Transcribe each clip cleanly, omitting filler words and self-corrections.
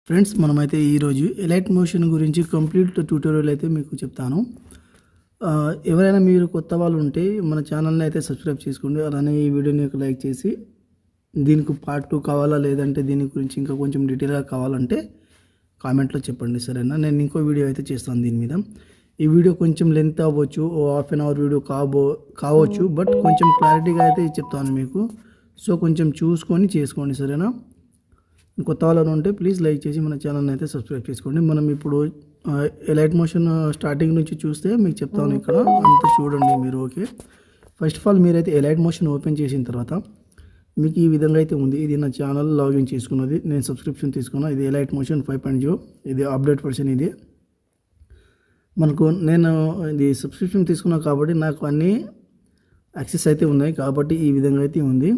Friends మనమైతే ఈరోజు elite motion గురించి కంప్లీట్ ట్యూటోరియల్ అయితే మీకు చెప్తాను. ఎవరైనా మీరు కొత్త వాళ్ళు ఉంటే మన ఛానల్ని అయితే సబ్స్క్రైబ్ చేసుకోండి. అలానే ఈ వీడియోని లైక్ చేసి దీనికి పార్ట్ 2 కావాలా లేదంటే దీని గురించి ఇంకా కొంచెం డీటెయిల్గా కావాలంటే కామెంట్లో చెప్పండి, సరేనా? నేను ఇంకో వీడియో అయితే చేస్తాను దీని మీద. ఈ వీడియో కొంచెం లెంత్ అవ్వచ్చు, హాఫ్ అన్ అవర్ వీడియో కావచ్చు, బట్ కొంచెం క్లారిటీగా అయితే చెప్తాను మీకు. సో కొంచెం చూసుకొని చేసుకోండి, సరేనా? కొత్త వాళ్ళు ఉంటే ప్లీజ్ లైక్ చేసి మన ఛానల్ని అయితే సబ్స్క్రైబ్ చేసుకోండి. మనం ఇప్పుడు ఎలైట్ మోషన్ స్టార్టింగ్ నుంచి చూస్తే మీకు చెప్తాను. ఇక్కడ అంతా చూడండి మీరు. ఓకే, ఫస్ట్ ఆఫ్ ఆల్ మీరైతే ఎలైట్ మోషన్ ఓపెన్ చేసిన తర్వాత మీకు ఈ విధంగా అయితే ఉంది. ఇది నా ఛానల్ లాగిన్ చేసుకున్నది, నేను సబ్స్క్రిప్షన్ తీసుకున్నా. ఇది ఎలైట్ మోషన్ 5.0, ఇది అప్డేట్ వర్షన్. ఇది నేను ఇది సబ్స్క్రిప్షన్ తీసుకున్నా కాబట్టి నాకు అన్నీ యాక్సెస్ అయితే ఉన్నాయి, కాబట్టి ఈ విధంగా అయితే ఉంది.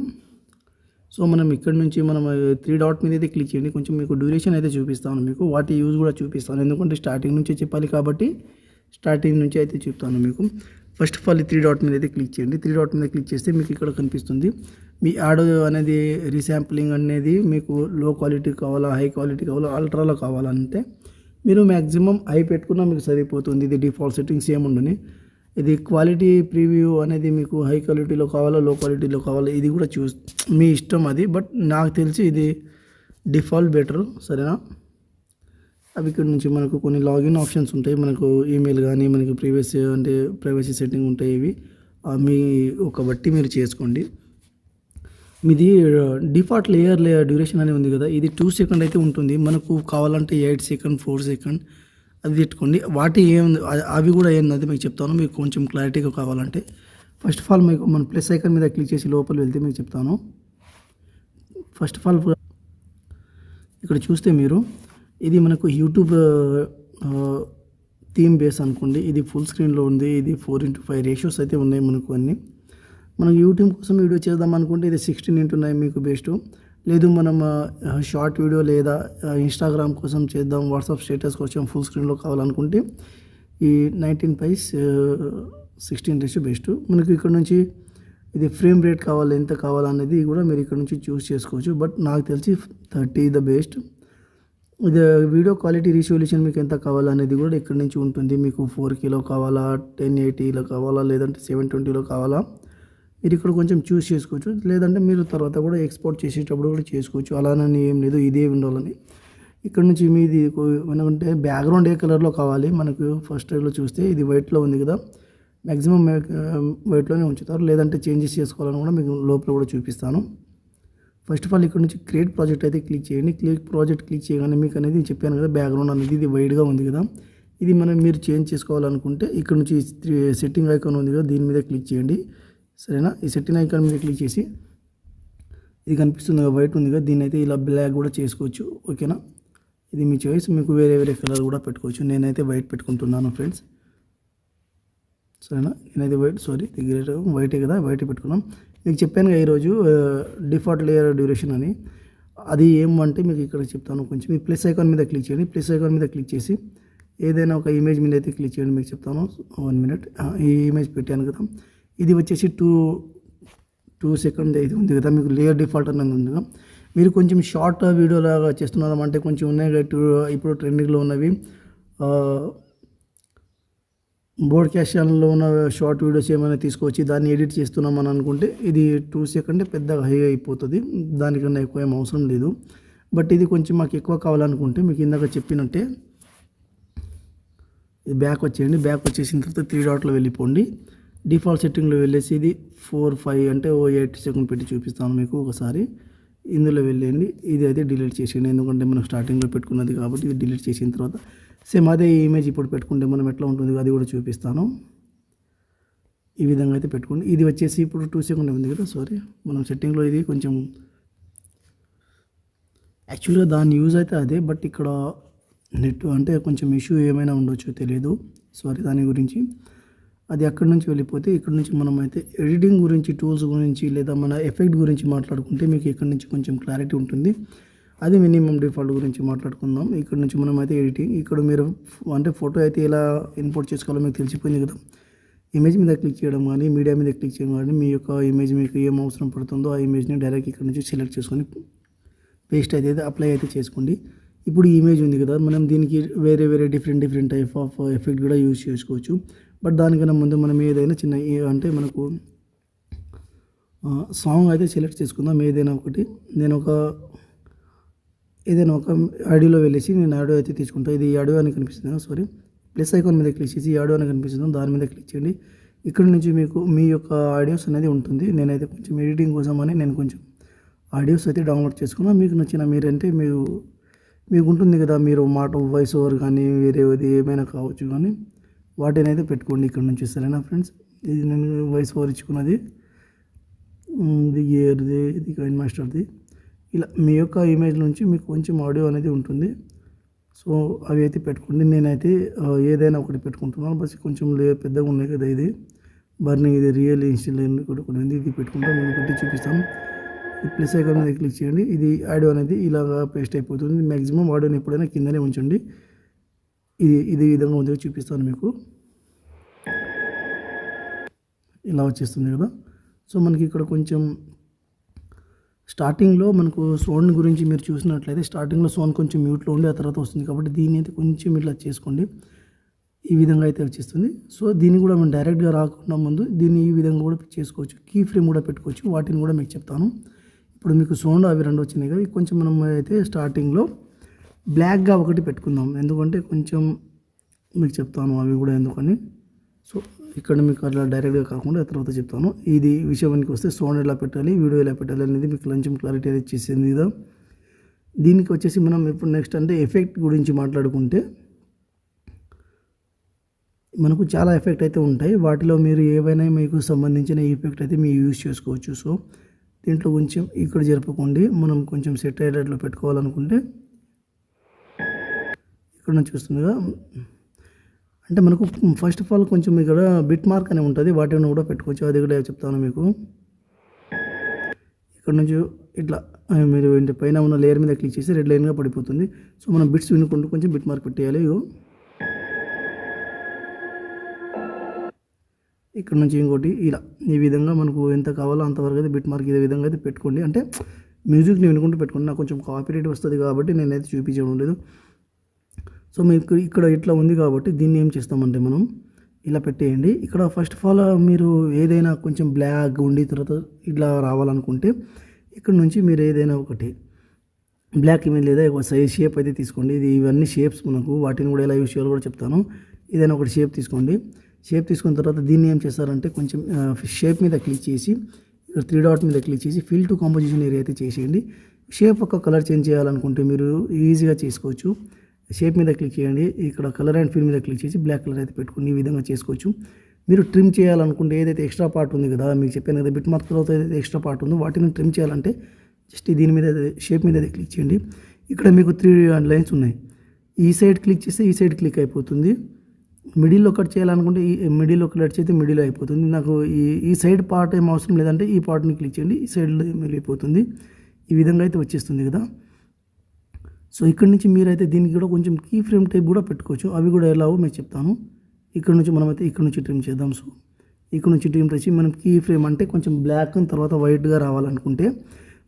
సో మనం ఇక్కడ నుంచి మనం 3 డాట్ మీద అయితే క్లిక్ చేయండి. కొంచెం మీకు డ్యూరేషన్ అయితే చూపిస్తాను, మీకు వాటి యూజ్ కూడా చూపిస్తాను. ఎందుకంటే స్టార్టింగ్ నుంచి చెప్పాలి కాబట్టి స్టార్టింగ్ నుంచి అయితే చెప్తాను మీకు. ఫస్ట్ ఆఫ్ ఆల్ 3 డాట్ మీద అయితే క్లిక్ చేయండి. 3 డాట్ మీద క్లిక్ చేస్తే మీకు ఇక్కడ కనిపిస్తుంది మీ ఆడియో అనేది రీశాంప్లింగ్ అనేది మీకు లో క్వాలిటీ కావాలా, హై క్వాలిటీ కావాలా, అల్ట్రాలో కావాలంటే మీరు మ్యాక్సిమం హై పెట్టుకున్నా మీకు సరిపోతుంది. ఇది డిఫాల్ట్ సెట్టింగ్స్ ఏముండని. ఇది క్వాలిటీ ప్రివ్యూ అనేది మీకు హై క్వాలిటీలో కావాలా, లో క్వాలిటీలో కావాలా, ఇది కూడా మీ ఇష్టం అది. బట్ నాకు తెలిసి ఇది డిఫాల్ట్ బెటర్, సరేనా? అవి ఇక్కడ నుంచి మనకు కొన్ని లాగిన్ ఆప్షన్స్ ఉంటాయి. మనకు ఈమెయిల్ కానీ మనకి ప్రైవసీ సెట్టింగ్ ఉంటాయి. ఇవి మీ ఒక బట్టి మీరు చేసుకోండి. మీది డిఫాల్ట్ లేయర్ డ్యూరేషన్ అనేది ఉంది కదా, ఇది 2 సెకండ్ అయితే ఉంటుంది. మనకు కావాలంటే 8 సెకండ్, 4 సెకండ్ అది పెట్టుకోండి. వాటి అవి కూడా ఏంటంటే మీకు చెప్తాను, మీకు కొంచెం క్లారిటీగా కావాలంటే. ఫస్ట్ ఆఫ్ ఆల్ మీకు మన ప్లస్ ఐకాన్ మీద క్లిక్ చేసి లోపల వెళ్తే మీకు చెప్తాను. ఫస్ట్ ఆఫ్ ఆల్ ఇక్కడ చూస్తే మీరు ఇది మనకు యూట్యూబ్ థీమ్ బేస్ అనుకోండి. ఇది ఫుల్ స్క్రీన్లో ఉంది. ఇది 4:5 రేషియోస్ అయితే ఉన్నాయి మనకు అన్నీ. మనం యూట్యూబ్ కోసం వీడియో చేద్దాం అనుకుంటే ఇది 16:9 మీకు బెస్ట్. లేదు మనం షార్ట్ వీడియో లేదా ఇన్స్టాగ్రామ్ కోసం చేద్దాం, వాట్సాప్ స్టేటస్ కోసం ఫుల్ స్క్రీన్లో కావాలనుకుంటే ఈ 19:16 రేషియో బెస్ట్. మనకి ఇక్కడ నుంచి ఇది ఫ్రేమ్ రేట్ కావాలి, ఎంత కావాలనేది కూడా మీరు ఇక్కడ నుంచి చూస్ చేసుకోవచ్చు. బట్ నాకు తెలిసి 30 ద బెస్ట్. ఇది వీడియో క్వాలిటీ రిజల్యూషన్ మీకు ఎంత కావాలనేది కూడా ఇక్కడ నుంచి ఉంటుంది. మీకు 4Kలో కావాలా, 1080లో కావాలా, లేదంటే 720లో కావాలా, మీరు ఇక్కడ కొంచెం చూస్ చేసుకోవచ్చు. లేదంటే మీరు తర్వాత కూడా ఎక్స్పోర్ట్ చేసేటప్పుడు కూడా చేసుకోవచ్చు. అలానని ఏం లేదు ఇదే ఉండాలని. ఇక్కడ నుంచి మీది ఏమంటే బ్యాక్గ్రౌండ్ ఏ కలర్లో కావాలి. మనకు ఫస్ట్ లో చూస్తే ఇది వైట్లో ఉంది కదా, మ్యాక్సిమం వైట్లోనే ఉంచుతారు. లేదంటే చేంజెస్ చేసుకోవాలని కూడా మీకు లోపల కూడా చూపిస్తాను. ఫస్ట్ ఆఫ్ ఆల్ ఇక్కడ నుంచి క్రియేట్ ప్రాజెక్ట్ అయితే క్లిక్ చేయండి. క్లిక్ చేయగానే మీకు అనేది చెప్పాను కదా, బ్యాక్గ్రౌండ్ అనేది ఇది వైడ్గా ఉంది కదా, ఇది మీరు చేంజ్ చేసుకోవాలనుకుంటే ఇక్కడ నుంచి సెట్టింగ్ ఐకాన్ ఉంది కదా, దీని మీద క్లిక్ చేయండి, సరేనా? ఈ సెట్టింగ్ ఐకాన్ మీద క్లిక్ చేసి ఇది కనిపిస్తుంది కదా, వైట్ ఉంది కదా, దీన్ని అయితే ఇలా బ్లాక్ కూడా చేసుకోవచ్చు. ఓకేనా? ఇది మీ చాయిస్. మీకు వేరే కలర్ కూడా పెట్టుకోవచ్చు. నేనైతే వైట్ పెట్టుకుంటున్నాను ఫ్రెండ్స్, సరేనా? నేనైతే వైటే కదా, వైట్ పెట్టుకున్నాం. మీకు చెప్పాను కదా ఈరోజు డిఫాల్ట్ లేయర్ డ్యూరేషన్ అని. అది ఏమంటే మీకు ఇక్కడ చెప్తాను. కొంచెం మీ ప్లస్ ఐకాన్ మీద క్లిక్ చేయండి. ప్లస్ ఐకాన్ మీద క్లిక్ చేసి ఏదైనా ఒక ఇమేజ్ మీద అయితే క్లిక్ చేయండి. మీకు చెప్తాను 1 మినిట్. ఈ ఇమేజ్ పెట్టాను కదా, ఇది వచ్చేసి 2 సెకండ్ అయితే ఉంది కదా, మీకు లేయర్ డిఫాల్ట్ అనేది ఉంది కదా. మీరు కొంచెం షార్ట్ వీడియో లాగా చేస్తున్నాం అంటే కొంచెం ఉన్నాయి ఇప్పుడు ట్రెండింగ్లో ఉన్నవి బ్రాడ్కాస్ట్ ఛానల్లో ఉన్న షార్ట్ వీడియోస్ ఏమైనా తీసుకొచ్చి దాన్ని ఎడిట్ చేస్తున్నాం అని అనుకుంటే ఇది 2 సెకండ్ పెద్దగా హై అయిపోతుంది. దానికన్నా ఎక్కువ ఏం అవసరం లేదు. బట్ ఇది కొంచెం మాకు ఎక్కువ కావాలనుకుంటే మీకు ఇందాక చెప్పినట్టే ఇది బ్యాక్ వచ్చేయండి. బ్యాక్ వచ్చేసిన తర్వాత 3 డాట్లో వెళ్ళిపోండి. డిఫాల్ట్ సెట్టింగ్లో వెళ్ళేసి ఇది 4-5 అంటే 8 సెకండ్ పెట్టి చూపిస్తాను మీకు ఒకసారి. ఇందులో వెళ్ళండి. ఇది అయితే డిలీట్ చేసేయండి, ఎందుకంటే మనం స్టార్టింగ్లో పెట్టుకున్నది కాబట్టి. ఇది డిలీట్ చేసిన తర్వాత సేమ్ అదే ఇమేజ్ ఇప్పుడు పెట్టుకుంటే మనం ఎట్లా ఉంటుంది అది కూడా చూపిస్తాను. ఈ విధంగా అయితే పెట్టుకోండి. ఇది వచ్చేసి ఇప్పుడు 2 సెకండ్ ఉంది కదా, సారీ మనం సెట్టింగ్లో ఇది కొంచెం యాక్చువల్గా దాని యూజ్ అయితే అదే, బట్ ఇక్కడ నెట్ అంటే కొంచెం ఇష్యూ ఏమైనా ఉండొచ్చు తెలియదు, సారీ దాని గురించి. అది అక్కడి నుంచి వెళ్ళిపోతే ఇక్కడ నుంచి మనం అయితే ఎడిటింగ్ గురించి, టూల్స్ గురించి లేదా మన ఎఫెక్ట్ గురించి మాట్లాడుకుంటే మీకు ఇక్కడ నుంచి కొంచెం క్లారిటీ ఉంటుంది. అది మినిమం డిఫాల్ట్ గురించి మాట్లాడుకుందాం. ఇక్కడ నుంచి మనం అయితే ఎడిటింగ్, ఇక్కడ మీరు అంటే ఫోటో అయితే ఎలా ఇంపోర్ట్ చేసుకోవాలో మీకు తెలిసిపోయింది కదా. ఇమేజ్ మీద క్లిక్ చేయడం కానీ, మీడియా మీద క్లిక్ చేయడం కానీ, మీ యొక్క ఇమేజ్ మీకు ఏం అవసరం పడుతుందో ఆ ఇమేజ్ని డైరెక్ట్ ఇక్కడ నుంచి సెలెక్ట్ చేసుకొని పేస్ట్ అయితే అప్లై అయితే చేసుకోండి. ఇప్పుడు ఈ ఇమేజ్ ఉంది కదా, మనం దీనికి వేరే వేరే డిఫరెంట్ టైప్ ఆఫ్ ఎఫెక్ట్ కూడా యూజ్ చేసుకోవచ్చు. బట్ దానికన్నా ముందు మనం ఏదైనా చిన్న అంటే మనకు సాంగ్ అయితే సెలెక్ట్ చేసుకుందాం ఏదైనా ఒకటి. నేను ఏదైనా ఒక ఆడియోలో వెళ్ళేసి నేను ఆడియో అయితే తీసుకుంటాను. ఇది ఆడియో అని కనిపిస్తుంది, సారీ, ప్లస్ ఐకాన్ మీద క్లిక్ చేసి ఆడియో అని కనిపిస్తుంది, దాని మీద క్లిక్ చేయండి. ఇక్కడ నుంచి మీకు మీ యొక్క ఆడియోస్ అనేది ఉంటుంది. నేనైతే కొంచెం ఎడిటింగ్ కోసం అని నేను కొంచెం ఆడియోస్ అయితే డౌన్లోడ్ చేసుకున్నాను. మీకు నచ్చిన మీరంటే మీకు ఉంటుంది కదా, మీరు మాట వాయిస్ ఓవర్ కానీ వేరేది ఏమైనా కావచ్చు, కానీ వాటిని అయితే పెట్టుకోండి ఇక్కడ నుంచి. సరేనా ఫ్రెండ్స్, ఇది నేను వాయిస్ ఓవర్ ఇచ్చుకున్నది, ఇది ఇయర్ది, ఇది కైన్ మాస్టర్ది. ఇలా మీ యొక్క ఇమేజ్ నుంచి మీకు కొంచెం ఆడియో అనేది ఉంటుంది. సో అవి అయితే పెట్టుకోండి. నేనైతే ఏదైనా ఒకటి పెట్టుకుంటున్నాను, బస్ కొంచెం పెద్దగా ఉన్నాయి కదా, ఇది బర్నింగ్, ఇది రియల్ ఇన్స్టెంట్ కూడా కొన్ని ఇది పెట్టుకుంటాను. నేను పెట్టి చూపిస్తాను. ప్లస్ ఐకాన్ మీద క్లిక్ చేయండి. ఇది ఆడియో అనేది ఇలాగా పేస్ట్ అయిపోతుంది. మ్యాక్సిమం ఆడియోని ఎప్పుడైనా కిందనే ఉంచండి. ఇది విధంగా ఉంది, చూపిస్తాను మీకు. ఇలా వచ్చేస్తుంది కదా. సో మనకి ఇక్కడ కొంచెం స్టార్టింగ్లో మనకు సౌండ్ గురించి మీరు చూసినట్లయితే స్టార్టింగ్లో సౌండ్ కొంచెం మ్యూట్లో ఉండి ఆ తర్వాత వస్తుంది, కాబట్టి దీన్ని అయితే కొంచెం ఇట్లా చేసుకోండి. ఈ విధంగా అయితే వచ్చేస్తుంది. సో దీన్ని కూడా మనం డైరెక్ట్గా రాకుండా ముందు దీన్ని ఈ విధంగా కూడా చేసుకోవచ్చు. కీ ఫ్రేమ్ కూడా పెట్టుకోవచ్చు, వాటిని కూడా మీకు చెప్తాను. ఇప్పుడు మీకు సౌండ్ అవి రెండు వచ్చినాయి కదా, కొంచెం మనం అయితే స్టార్టింగ్లో బ్లాక్గా ఒకటి పెట్టుకుందాం, ఎందుకంటే కొంచెం మీకు చెప్తాను అవి కూడా ఎందుకని. సో ఇక్కడ మీకు అట్లా డైరెక్ట్గా కాకుండా తర్వాత చెప్తాను. ఇది విషయానికి వస్తే సౌండ్ ఎలా పెట్టాలి, వీడియో ఎలా పెట్టాలి అనేది మీకు కొంచెం క్లారిటీ అనేది ఇచ్చేసింది కదా. దీనికి వచ్చేసి మనం ఇప్పుడు నెక్స్ట్ అంటే ఎఫెక్ట్ గురించి మాట్లాడుకుంటే మనకు చాలా ఎఫెక్ట్ అయితే ఉంటాయి. వాటిలో మీరు ఏవైనా మీకు సంబంధించిన ఎఫెక్ట్ అయితే మీరు యూజ్ చేసుకోవచ్చు. సో దీంట్లో కొంచెం ఇక్కడ జరుపుకోండి. మనం కొంచెం సెట్ అయ్యేటట్లు పెట్టుకోవాలనుకుంటే ఇక్కడ నుంచి వస్తుందిగా. అంటే మనకు ఫస్ట్ ఆఫ్ ఆల్ కొంచెం ఇక్కడ బిట్ మార్క్ అని ఉంటుంది, వాటిని కూడా పెట్టుకోవచ్చు. అది కూడా చెప్తాను మీకు. ఇక్కడ నుంచి ఇట్లా మీరు పైన ఉన్న లేయర్ మీద క్లిక్ చేసి రెడ్ లైన్గా పడిపోతుంది. సో మనం బిట్స్ వినుకుంటూ కొంచెం బిట్ మార్క్ పెట్టేయాలి. ఇక్కడ నుంచి ఇంకోటి ఇలా ఈ విధంగా మనకు ఎంత కావాలో అంతవరకు అయితే బిట్ మార్క్ ఇదే విధంగా అయితే పెట్టుకోండి. అంటే మ్యూజిక్ని వినుకుంటూ పెట్టుకోండి. నాకు కొంచెం కాపీరైట్ వస్తుంది కాబట్టి నేనైతే చూపించడం లేదు. సో మీకు ఇక్కడ ఇట్లా ఉంది కాబట్టి దీన్ని ఏం చేస్తామంటే మనం ఇలా పెట్టేయండి. ఇక్కడ ఫస్ట్ ఆఫ్ ఆల్ మీరు ఏదైనా కొంచెం బ్లాక్ ఉండి తర్వాత ఇట్లా రావాలనుకుంటే ఇక్కడ నుంచి మీరు ఏదైనా ఒకటి బ్లాక్ ఇమేజ్ లేదా ఒక సైజ్ షేప్ అయితే తీసుకోండి. ఇవన్నీ షేప్స్ మనకు, వాటిని కూడా ఎలా యూస్ చేయాలో కూడా చెప్తాను. ఏదైనా ఒకటి షేప్ తీసుకోండి. షేప్ తీసుకున్న తర్వాత దీన్ని ఏం చేస్తారంటే కొంచెం షేప్ మీద క్లిక్ చేసి ఇక్కడ 3 డాట్ మీద క్లిక్ చేసి ఫిల్ టు కాంపోజిషన్ ఏరియా అయితే చేసేయండి. షేప్ ఒక కలర్ చేంజ్ చేయాలనుకుంటే మీరు ఈజీగా చేసుకోవచ్చు. షేప్ మీద క్లిక్ చేయండి, ఇక్కడ కలర్ అండ్ ఫిల్ మీద క్లిక్ చేసి బ్లాక్ కలర్ అయితే పెట్టుకుని ఈ విధంగా చేసుకోవచ్చు. మీరు ట్రిమ్ చేయాలనుకుంటే ఏదైతే ఎక్స్ట్రా పార్ట్ ఉంది కదా, మీకు చెప్పాను కదా బిట్ మార్క్ తర్వాత ఏదైతే ఎక్స్ట్రా పార్ట్ ఉందో వాటిని ట్రిమ్ చేయాలంటే జస్ట్ దీని మీద షేప్ మీద క్లిక్ చేయండి. ఇక్కడ మీకు 3 లైన్స్ ఉన్నాయి. ఈ సైడ్ క్లిక్ చేస్తే ఈ సైడ్ క్లిక్ అయిపోతుంది. మిడిల్లో కట్ చేయాలనుకుంటే ఈ మిడిల్లో కట్ చేస్తే మిడిల్ అయిపోతుంది. నాకు ఈ సైడ్ పార్ట్ ఏం అవసరం లేదంటే ఈ పార్ట్ని క్లిక్ చేయండి, ఈ సైడ్లో వెళ్ళిపోతుంది. ఈ విధంగా అయితే వచ్చేస్తుంది కదా. సో ఇక్కడ నుంచి మీరైతే దీనికి కూడా కొంచెం కీ ఫ్రేమ్ టైప్ కూడా పెట్టుకోవచ్చు. అవి కూడా ఎలాగో మీకు చెప్తాను. ఇక్కడ నుంచి మనమైతే ఇక్కడ నుంచి ట్రిమ్ చేద్దాం. సో ఇక్కడ నుంచి ట్రిమ్ చేసి మనం కీ ఫ్రేమ్ అంటే కొంచెం బ్లాక్ తర్వాత వైట్గా రావాలనుకుంటే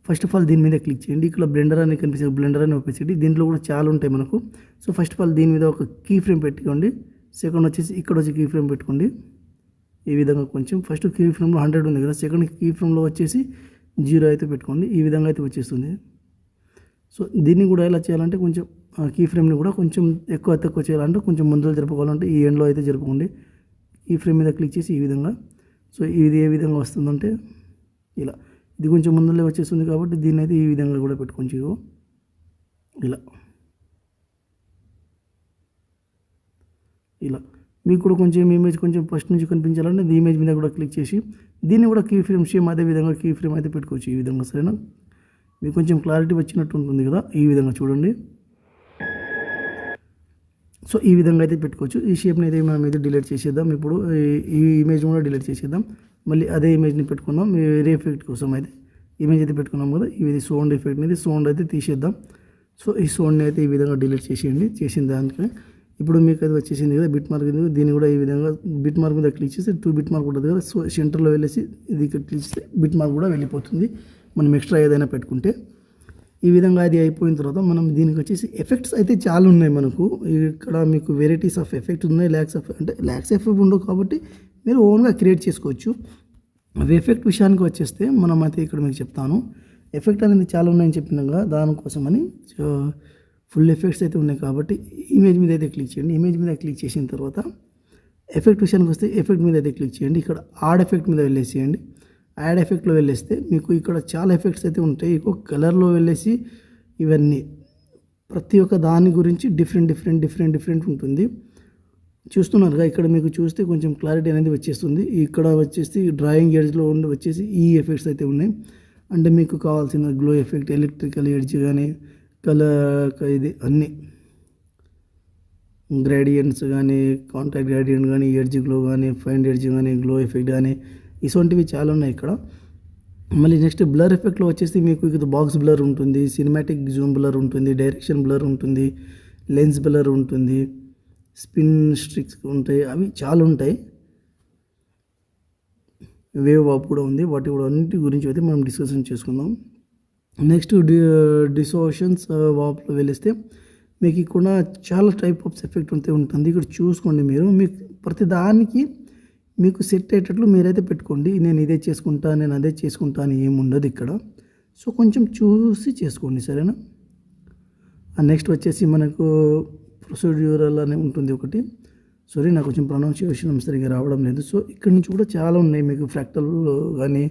ఫస్ట్ ఆఫ్ ఆల్ దీని మీద క్లిక్ చేయండి. ఇక్కడ బ్లెండర్ అని కనిపిస్తుంది, బ్లెండర్ అని ఓపెన్ చేయండి. దీంట్లో కూడా చాలా ఉంటాయి మనకు. సో ఫస్ట్ ఆఫ్ ఆల్ దీని మీద ఒక కీ ఫ్రేమ్ పెట్టుకోండి. సెకండ్ వచ్చేసి ఇక్కడ వచ్చి కీ ఫ్రేమ్ పెట్టుకోండి. ఈ విధంగా కొంచెం ఫస్ట్ కీ ఫ్రేమ్లో 100 ఉంది కదా, సెకండ్ కీ ఫ్రేమ్లో వచ్చేసి 0 అయితే పెట్టుకోండి. ఈ విధంగా అయితే వచ్చేస్తుంది. సో దీన్ని కూడా ఎలా చేయాలంటే కొంచెం కీ ఫ్రేమ్ని కూడా కొంచెం తక్కువ చేయాలంటే కొంచెం ముందులో జరుపుకోవాలంటే ఈ ఎండ్లో అయితే జరుపుకోండి. ఈ ఫ్రేమ్ మీద క్లిక్ చేసి ఈ విధంగా. సో ఇది ఏ విధంగా వస్తుందంటే ఇలా, ఇది కొంచెం ముందులో వచ్చేస్తుంది కాబట్టి దీన్ని అయితే ఈ విధంగా కూడా పెట్టుకోవచ్చు. ఇలా మీకు కూడా కొంచెం ఇమేజ్ కొంచెం ఫస్ట్ నుంచి కనిపించాలంటే ఈ ఇమేజ్ మీద కూడా క్లిక్ చేసి దీన్ని కూడా కీ ఫ్రేమ్ సేమ్ అదే విధంగా కీ ఫ్రేమ్ అయితే పెట్టుకోవచ్చు. ఈ విధంగా సరేనా, మీకు కొంచెం క్లారిటీ వచ్చినట్టు ఉంటుంది కదా. ఈ విధంగా చూడండి. సో ఈ విధంగా అయితే పెట్టుకోవచ్చు. ఈ షేప్ని అయితే మనం అయితే డిలీట్ చేసేద్దాం. ఇప్పుడు ఈ ఇమేజ్ కూడా డిలీట్ చేసేద్దాం. మళ్ళీ అదే ఇమేజ్ని పెట్టుకుందాం. వేరే ఎఫెక్ట్ కోసం అయితే ఇమేజ్ అయితే పెట్టుకున్నాం కదా, ఇది సౌండ్ ఎఫెక్ట్ అనేది సౌండ్ అయితే తీసేద్దాం. సో ఈ సౌండ్ని అయితే ఈ విధంగా డిలీట్ చేసేయండి. చేసిన దానికి ఇప్పుడు మీకు అది వచ్చేసింది కదా బిట్ మార్క్. దీన్ని కూడా ఈ విధంగా బిట్ మార్క్ మీద క్లిక్ చేసి 2 బిట్ మార్క్ ఉంటుంది కదా, సో సెంటర్లో వెళ్ళేసి ఇది క్లిక్ చేస్తే బిట్ మార్క్ కూడా వెళ్ళిపోతుంది. మనం ఎక్స్ట్రా ఏదైనా పెట్టుకుంటే ఈ విధంగా అది అయిపోయిన తర్వాత మనం దీనికి వచ్చేసి ఎఫెక్ట్స్ అయితే చాలా ఉన్నాయి మనకు. ఇక్కడ మీకు వెరైటీస్ ఆఫ్ ఎఫెక్ట్స్ ఉన్నాయి. ల్యాక్స్ ఎఫెక్ట్ ఉండవు కాబట్టి మీరు ఓన్గా క్రియేట్ చేసుకోవచ్చు. అవి ఎఫెక్ట్ విషయానికి వచ్చేస్తే మనం అయితే ఇక్కడ మీకు చెప్తాను. ఎఫెక్ట్ అనేది చాలా ఉన్నాయని చెప్పినాక దానికోసమని ఫుల్ ఎఫెక్ట్స్ అయితే ఉన్నాయి కాబట్టి ఇమేజ్ మీద అయితే క్లిక్ చేయండి. ఇమేజ్ మీద క్లిక్ చేసిన తర్వాత ఎఫెక్ట్ విషయానికి వస్తే ఎఫెక్ట్ మీద అయితే క్లిక్ చేయండి. ఇక్కడ యాడ్ ఎఫెక్ట్ మీద వెళ్ళేసేయండి. యాడ్ ఎఫెక్ట్లో వెళ్ళేస్తే మీకు ఇక్కడ చాలా ఎఫెక్ట్స్ అయితే ఉంటాయి. ఇంకొక కలర్లో వెళ్ళేసి ఇవన్నీ ప్రతి ఒక్క దాని గురించి డిఫరెంట్ ఉంటుంది. చూస్తున్నారుగా, ఇక్కడ మీకు చూస్తే కొంచెం క్లారిటీ అనేది వచ్చేస్తుంది. ఇక్కడ వచ్చేసి డ్రాయింగ్ ఎడ్జ్లో ఉండి వచ్చేసి ఈ ఎఫెక్ట్స్ అయితే ఉన్నాయి. అంటే మీకు కావాల్సిన గ్లో ఎఫెక్ట్, ఎలక్ట్రికల్ ఎడ్జ్ కానీ ఇది అన్నీ గ్రేడియంట్స్ కానీ, కాంటాక్ట్ గ్రేడియంట్ కానీ, ఎడ్జ్ గ్లో కానీ, ఫైండ్ ఎడ్జ్ కానీ, గ్లో ఎఫెక్ట్ కానీ ఇటువంటివి చాలా ఉన్నాయి ఇక్కడ. మళ్ళీ నెక్స్ట్ బ్లర్ ఎఫెక్ట్లో వచ్చేసి మీకు ఇది బాక్స్ బ్లర్ ఉంటుంది, సినిమాటిక్ జూమ్ బ్లర్ ఉంటుంది, డైరెక్షన్ బ్లర్ ఉంటుంది, లెన్స్ బ్లర్ ఉంటుంది, స్పిన్ స్ట్రిక్స్ ఉంటాయి. అవి చాలా ఉంటాయి. వేవ్ వాప్ కూడా ఉంది. వాటి కూడా అన్నిటి గురించి అయితే మనం డిస్కషన్ చేసుకుందాం. నెక్స్ట్ డిసోషన్స్ వాప్లో వెళ్ళిస్తే మీకు ఇక్కడ చాలా టైప్ ఆఫ్ ఎఫెక్ట్ ఉంటుంది. ఇక్కడ చూసుకోండి మీరు. మీకు ప్రతి దానికి మీకు సెట్ అయ్యేటట్లు మీరైతే పెట్టుకోండి. నేను ఇదే చేసుకుంటా, నేను అదే చేసుకుంటా అని ఏముండదు ఇక్కడ. సో కొంచెం చూసి చేసుకోండి, సరేనా. నెక్స్ట్ వచ్చేసి మనకు ప్రొసీడ్యూరల్ అని ఉంటుంది ఒకటి. సారీ, నాకు కొంచెం ప్రొనౌన్సియేషన్ సరిగ్గా రావడం లేదు. సో ఇక్కడ నుంచి కూడా చాలా ఉన్నాయి మీకు. ఫ్రాక్టల్ కానీ,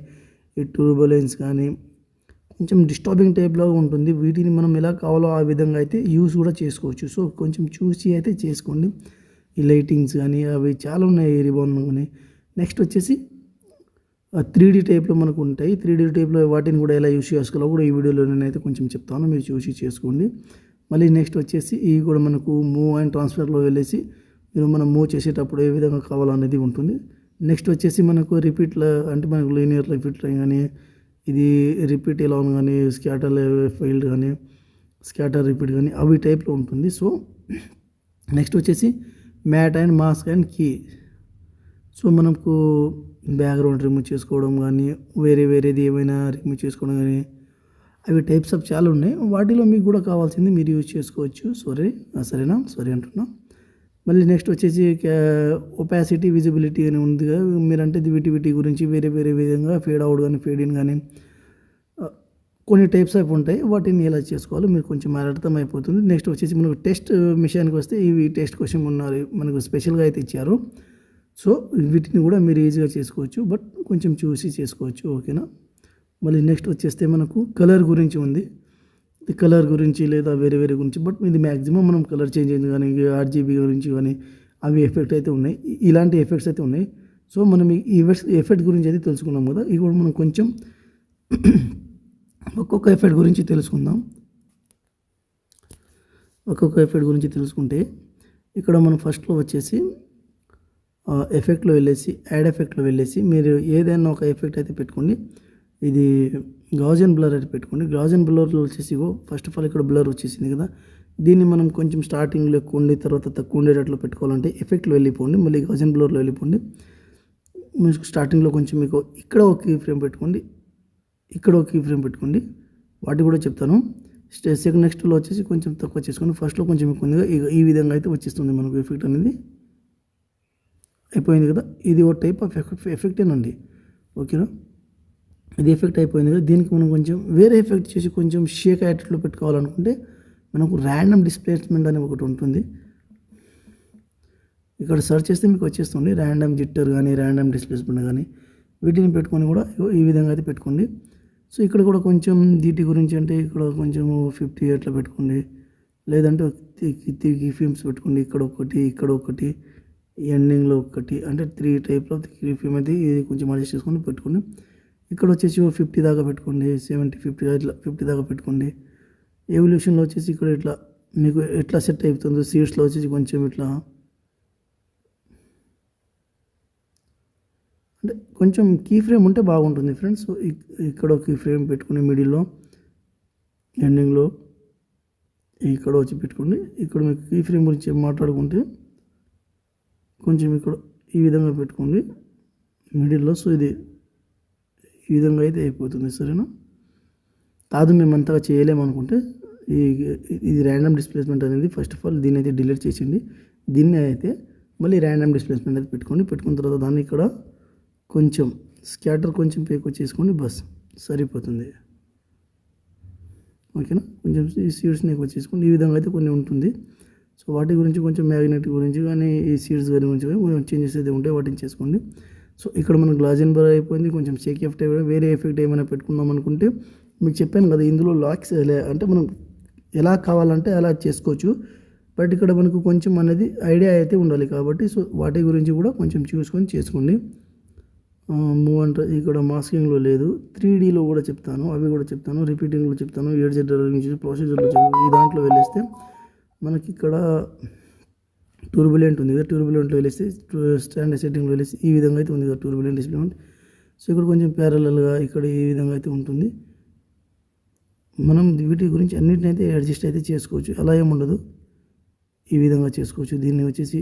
ఈ టూర్బులెన్స్ కానీ కొంచెం డిస్టర్బింగ్ టైప్లో ఉంటుంది. వీటిని మనం ఎలా కావాలో ఆ విధంగా అయితే యూస్ కూడా చేసుకోవచ్చు. సో కొంచెం చూసి అయితే చేసుకోండి. ఈ లైటింగ్స్ కానీ అవి చాలా ఉన్నాయి, రిబాన్ కానీ. నెక్స్ట్ వచ్చేసి 3D టైప్లో మనకు ఉంటాయి. 3D టైప్లో వాటిని కూడా ఎలా యూస్ చేసుకోవాలో కూడా ఈ వీడియోలో నేనైతే కొంచెం చెప్తాను, మీరు చూసి చేసుకోండి. మళ్ళీ నెక్స్ట్ వచ్చేసి ఇవి కూడా మనకు మూవ్ అండ్ ట్రాన్స్ఫర్లో వెళ్ళేసి మీరు మనం మూవ్ చేసేటప్పుడు ఏ విధంగా కావాలనేది ఉంటుంది. నెక్స్ట్ వచ్చేసి మనకు రిపీట్లో అంటే మనకు లీనియర్ రిపీట్ కానీ, ఇది రిపీట్ ఎలా కానీ, స్కాటర్ ఫెయిల్డ్ కానీ, స్కాటర్ రిపీట్ కానీ అవి టైప్లో ఉంటుంది. సో నెక్స్ట్ వచ్చేసి mat and mask and key. So మనకు బ్యాక్గ్రౌండ్ రిమూవ్ చేసుకోవడం కానీ, వేరేది ఏమైనా రిమూవ్ చేసుకోవడం కానీ అవి టైప్స్ ఆఫ్ చాలా ఉన్నాయి. వాటిలో మీకు కూడా కావాల్సింది మీరు యూజ్ చేసుకోవచ్చు. సరేనా, సారీ అంటున్నా. మళ్ళీ నెక్స్ట్ వచ్చేసి ఒపాసిటీ, విజిబిలిటీ అని ఉంది కదా. మీరంటే వీటి గురించి వేరే విధంగా ఫేడ్ అవుట్ కానీ, ఫేడ్ ఇన్ కానీ కొన్ని టైప్స్ ఆఫ్ ఉంటాయి. వాటిని ఎలా చేసుకోవాలో మీరు కొంచెం అర్థమైపోతుంది. నెక్స్ట్ వచ్చేసి మనకు టెస్ట్ మిషన్కి వస్తే ఇవి టెస్ట్ క్వశ్చన్ ఉన్నారు మనకు స్పెషల్గా అయితే ఇచ్చారు. సో వీటిని కూడా మీరు ఈజీగా చేసుకోవచ్చు, బట్ కొంచెం చూసి చేసుకోవచ్చు, ఓకేనా. మళ్ళీ నెక్స్ట్ వచ్చేస్తే మనకు కలర్ గురించి ఉంది. ఈ కలర్ గురించి లేదా వేరే గురించి, బట్ ఇది మ్యాక్సిమం మనం కలర్ చేంజ్ అయింది కానీ, RGB గురించి కానీ అవి ఎఫెక్ట్ అయితే ఉన్నాయి. ఇలాంటి ఎఫెక్ట్స్ అయితే ఉన్నాయి. సో మనం ఈ ఎఫెక్ట్ గురించి అయితే తెలుసుకున్నాం కదా. ఇప్పుడు మనం కొంచెం ఒక్కొక్క ఎఫెక్ట్ గురించి తెలుసుకుందాం. ఒక్కొక్క ఎఫెక్ట్ గురించి తెలుసుకుంటే ఇక్కడ మనం ఫస్ట్లో వచ్చేసి ఎఫెక్ట్లో వెళ్ళేసి యాడ్ ఎఫెక్ట్లో వెళ్ళేసి మీరు ఏదైనా ఒక ఎఫెక్ట్ అయితే పెట్టుకోండి. ఇది గాజియన్ బ్లర్ అయితే పెట్టుకోండి. గాజియన్ బ్లర్లో వచ్చేసి ఫస్ట్ ఆఫ్ ఆల్ ఇక్కడ బ్లర్ వచ్చేసింది కదా. దీన్ని మనం కొంచెం స్టార్టింగ్లో ఎక్కువ ఉండి తర్వాత తక్కువ ఉండేటట్లు పెట్టుకోవాలంటే ఎఫెక్ట్లో వెళ్ళిపోండి. మళ్ళీ గాజియన్ బ్లర్లో వెళ్ళిపోండి. మీకు స్టార్టింగ్లో కొంచెం మీకు ఇక్కడ ఒక కీ ఫ్రేమ్ పెట్టుకోండి, ఇక్కడ ఒక కీ ఫ్రేమ్ పెట్టుకోండి. వాటి కూడా చెప్తాను. నెక్స్ట్లో వచ్చేసి కొంచెం తక్కువ చేసుకోండి. ఫస్ట్లో కొంచెం ఎక్కువ ఉంది, ఈ విధంగా అయితే వచ్చేస్తుంది మనకు ఎఫెక్ట్ అనేది. అయిపోయింది కదా. ఇది ఒక టైప్ ఆఫ్ ఎఫెక్టేనండి, ఓకేనా. ఇది ఎఫెక్ట్ అయిపోయింది కదా. దీనికి మనం కొంచెం వేరే ఎఫెక్ట్ చేసి కొంచెం షేక్ అయ్యేటట్లు పెట్టుకోవాలనుకుంటే మనకు ర్యాండమ్ డిస్ప్లేస్మెంట్ అనేది ఒకటి ఉంటుంది. ఇక్కడ సెర్చ్ చేస్తే మీకు వచ్చేస్తుంది ర్యాండమ్ జిట్టర్ కానీ, ర్యాండమ్ డిస్ప్లేస్మెంట్ కానీ. వీటిని పెట్టుకొని కూడా ఈ విధంగా అయితే పెట్టుకోండి. సో ఇక్కడ కూడా కొంచెం దీటి గురించి అంటే ఇక్కడ కొంచెం 50 అట్లా పెట్టుకోండి, లేదంటే 3 ఫిల్మ్స్ పెట్టుకోండి. ఇక్కడ ఒకటి ఎండింగ్లో ఒకటి, అంటే 3 టైప్లో 3 ఫిల్మ్ అయితే ఇది కొంచెం అడ్జస్ట్ చేసుకొని పెట్టుకోండి. ఇక్కడ వచ్చేసి 50 దాకా పెట్టుకోండి, 70, 50 ఇట్లా 50 దాకా పెట్టుకోండి. ఎవల్యూషన్లో వచ్చేసి ఇక్కడ ఇట్లా మీకు ఎట్లా సెట్ అవుతుందో, సీట్స్లో వచ్చేసి కొంచెం ఇట్లా అంటే కొంచెం కీ ఫ్రేమ్ ఉంటే బాగుంటుంది ఫ్రెండ్స్. ఇక్కడ కీ ఫ్రేమ్ పెట్టుకుని మిడిల్లో, ఎండింగ్లో ఇక్కడ వచ్చి పెట్టుకోండి. ఇక్కడ మీకు కీ ఫ్రేమ్ గురించి మాట్లాడుకుంటే కొంచెం ఇక్కడ ఈ విధంగా పెట్టుకోండి మిడిల్లో. సో ఇది ఈ విధంగా అయితే అయిపోతుంది, సరేనా. కాదు మేము అంతగా చేయలేమనుకుంటే ఈ ఇది ర్యాండమ్ డిస్ప్లేస్మెంట్ అనేది ఫస్ట్ ఆఫ్ ఆల్ దీన్ని అయితే డిలీట్ చేసింది. దీన్ని అయితే మళ్ళీ ర్యాండమ్ డిస్ప్లేస్మెంట్ అయితే పెట్టుకున్న తర్వాత దాన్ని ఇక్కడ కొంచెం స్కాటర్ కొంచెం ఎక్కువ చేసుకోండి, బస్ సరిపోతుంది. ఓకేనా, కొంచెం ఈ సీడ్స్ని ఎక్కువ చేసుకోండి. ఈ విధంగా అయితే కొన్ని ఉంటుంది. సో వాటి గురించి కొంచెం మ్యాగ్నెట్ గురించి కానీ ఈ సీడ్స్ గురించి కానీ కొంచెం చేంజెస్ అయితే ఉంటాయి, వాటిని చేసుకోండి. సో ఇక్కడ మనకు గ్లాజెన్ బర్ అయిపోయింది. కొంచెం షేక్ ఎఫెక్ట్ వేరే ఎఫెక్ట్ ఏమైనా పెట్టుకుందాం అనుకుంటే మీకు చెప్పాను కదా, ఇందులో లాక్స్ అంటే మనం ఎలా కావాలంటే అలా చేసుకోవచ్చు. బట్ ఇక్కడ మనకు కొంచెం అనేది ఐడియా అయితే ఉండాలి కాబట్టి సో వాటి గురించి కూడా కొంచెం చూసుకొని చేసుకోండి. మూవ్ అంటే ఇక్కడ మాస్కింగ్లో లేదు, 3Dలో కూడా చెప్తాను, అవి కూడా చెప్తాను, రిపీటింగ్లో చెప్తాను, ఎడ్జ్ నుంచి ప్రొసీజర్లో చెప్తాను. ఈ దాంట్లో వెళ్ళేస్తే మనకి ఇక్కడ టూర్బులెంట్ ఉంది కదా, టూర్బులెంట్లో వెళ్ళేసి స్టాండర్డ్ సెట్టింగ్లో వెళ్ళేసి ఈ విధంగా అయితే ఉంది కదా టూర్బులెంట్ డిస్ప్లేమెంట్. సో ఇక్కడ కొంచెం ప్యారలల్గా ఇక్కడ ఈ విధంగా అయితే ఉంటుంది. మనం వీటి గురించి అన్నిటిని అయితే అడ్జస్ట్ అయితే చేసుకోవచ్చు, అలా ఏముండదు. ఈ విధంగా చేసుకోవచ్చు, దీన్ని వచ్చేసి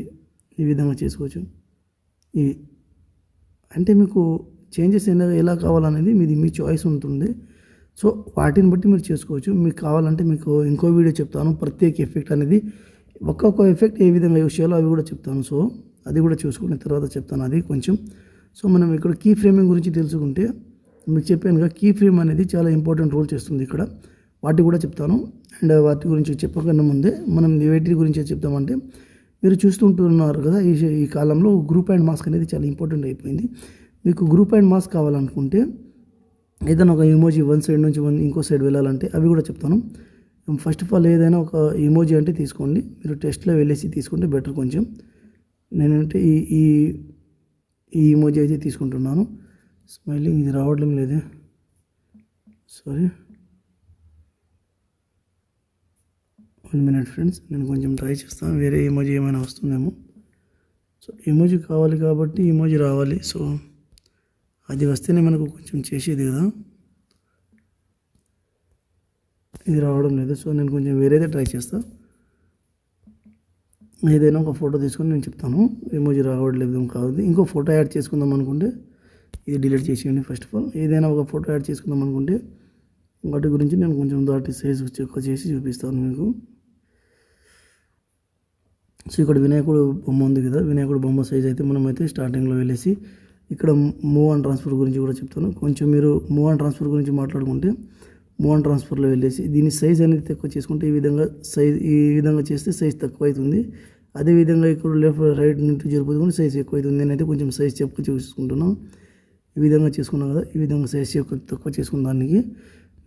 ఈ విధంగా చేసుకోవచ్చు. ఈ అంటే మీకు చేంజెస్ ఎలా కావాలనేది మీ చాయిస్ ఉంటుంది. సో వాటిని బట్టి మీరు చేసుకోవచ్చు. మీకు కావాలంటే మీకు ఇంకో వీడియో చెప్తాను, ప్రత్యేక ఎఫెక్ట్ అనేది ఒక్కొక్క ఎఫెక్ట్ ఏ విధంగా యూస్ చేయాలో అవి కూడా చెప్తాను. సో అది కూడా చూసుకున్న తర్వాత చెప్తాను అది కొంచెం. సో మనం ఇక్కడ కీ ఫ్రేమింగ్ గురించి తెలుసుకుంటే మీకు చెప్పానుగా, కీ ఫ్రేమ్ అనేది చాలా ఇంపార్టెంట్ రోల్ చేస్తుంది ఇక్కడ. వాటి కూడా చెప్తాను. అండ్ వాటి గురించి చెప్పకన్నా ముందే మనం వేటి గురించి చెప్తామంటే, మీరు చూస్తుంటున్నారు కదా ఈ కాలంలో గ్రూప్ అండ్ మాస్క్ అనేది చాలా ఇంపార్టెంట్ అయిపోయింది. మీకు గ్రూప్ అండ్ మాస్క్ కావాలనుకుంటే ఏదైనా ఒక ఇమోజీ వన్ సైడ్ నుంచి ఇంకో సైడ్ వెళ్ళాలంటే అవి కూడా చెప్తాను. ఫస్ట్ ఆఫ్ ఆల్ ఏదైనా ఒక ఇమోజీ అంటే తీసుకోండి, మీరు టెస్ట్లో వెళ్ళేసి తీసుకుంటే బెటర్ కొంచెం. నేనంటే ఈ ఇమోజీ అయితే తీసుకుంటున్నాను. స్మైలింగ్ ఇది రావడం లేదే, సారీ, 1 minute ఫ్రెండ్స్, నేను కొంచెం ట్రై చేస్తాను, వేరే ఇమోజీ ఏమైనా వస్తుందేమో. సో ఇమోజీ కావాలి కాబట్టి ఇమోజీ రావాలి. సో అది వస్తేనే మనకు కొంచెం చేసేది కదా, ఇది రావడం లేదు. సో నేను కొంచెం వేరేదే ట్రై చేస్తాను. ఏదైనా ఒక ఫోటో తీసుకొని నేను చెప్తాను. ఇమోజీ రావట్లేదు కాదు, ఇంకో ఫోటో యాడ్ చేసుకుందాం అనుకుంటే ఇది డిలీట్ చేసేయండి. ఫస్ట్ ఆఫ్ ఆల్ ఏదైనా ఒక ఫోటో యాడ్ చేసుకుందాం అనుకుంటే వాటి గురించి నేను కొంచెం దాటి సైజ్ ఎక్కువ చేసి చూపిస్తాను మీకు. సో ఇక్కడ వినాయకుడు బొమ్మ ఉంది కదా, వినాయకుడు బొమ్మ సైజ్ అయితే మనమైతే స్టార్టింగ్లో వెళ్ళేసి ఇక్కడ మూవ్ అండ్ ట్రాన్స్ఫర్ గురించి కూడా చెప్తాను. కొంచెం మీరు మూవ్ అండ్ ట్రాన్స్ఫర్ గురించి మాట్లాడుకుంటే మూవ్ అండ్ ట్రాన్స్ఫర్లో వెళ్ళేసి దీని సైజ్ అనేది తక్కువ చేసుకుంటే ఈ విధంగా చేస్తే సైజ్ తక్కువ అవుతుంది. అదేవిధంగా ఇక్కడ లెఫ్ట్ రైట్ నుంచి జరుపుకుంటే సైజ్ ఎక్కువ అవుతుంది. నేనైతే కొంచెం సైజ్ చూసుకుంటున్నాను. ఈ విధంగా చేసుకున్నాను కదా, ఈ విధంగా సైజ్ తక్కువ చేసుకున్న దానికి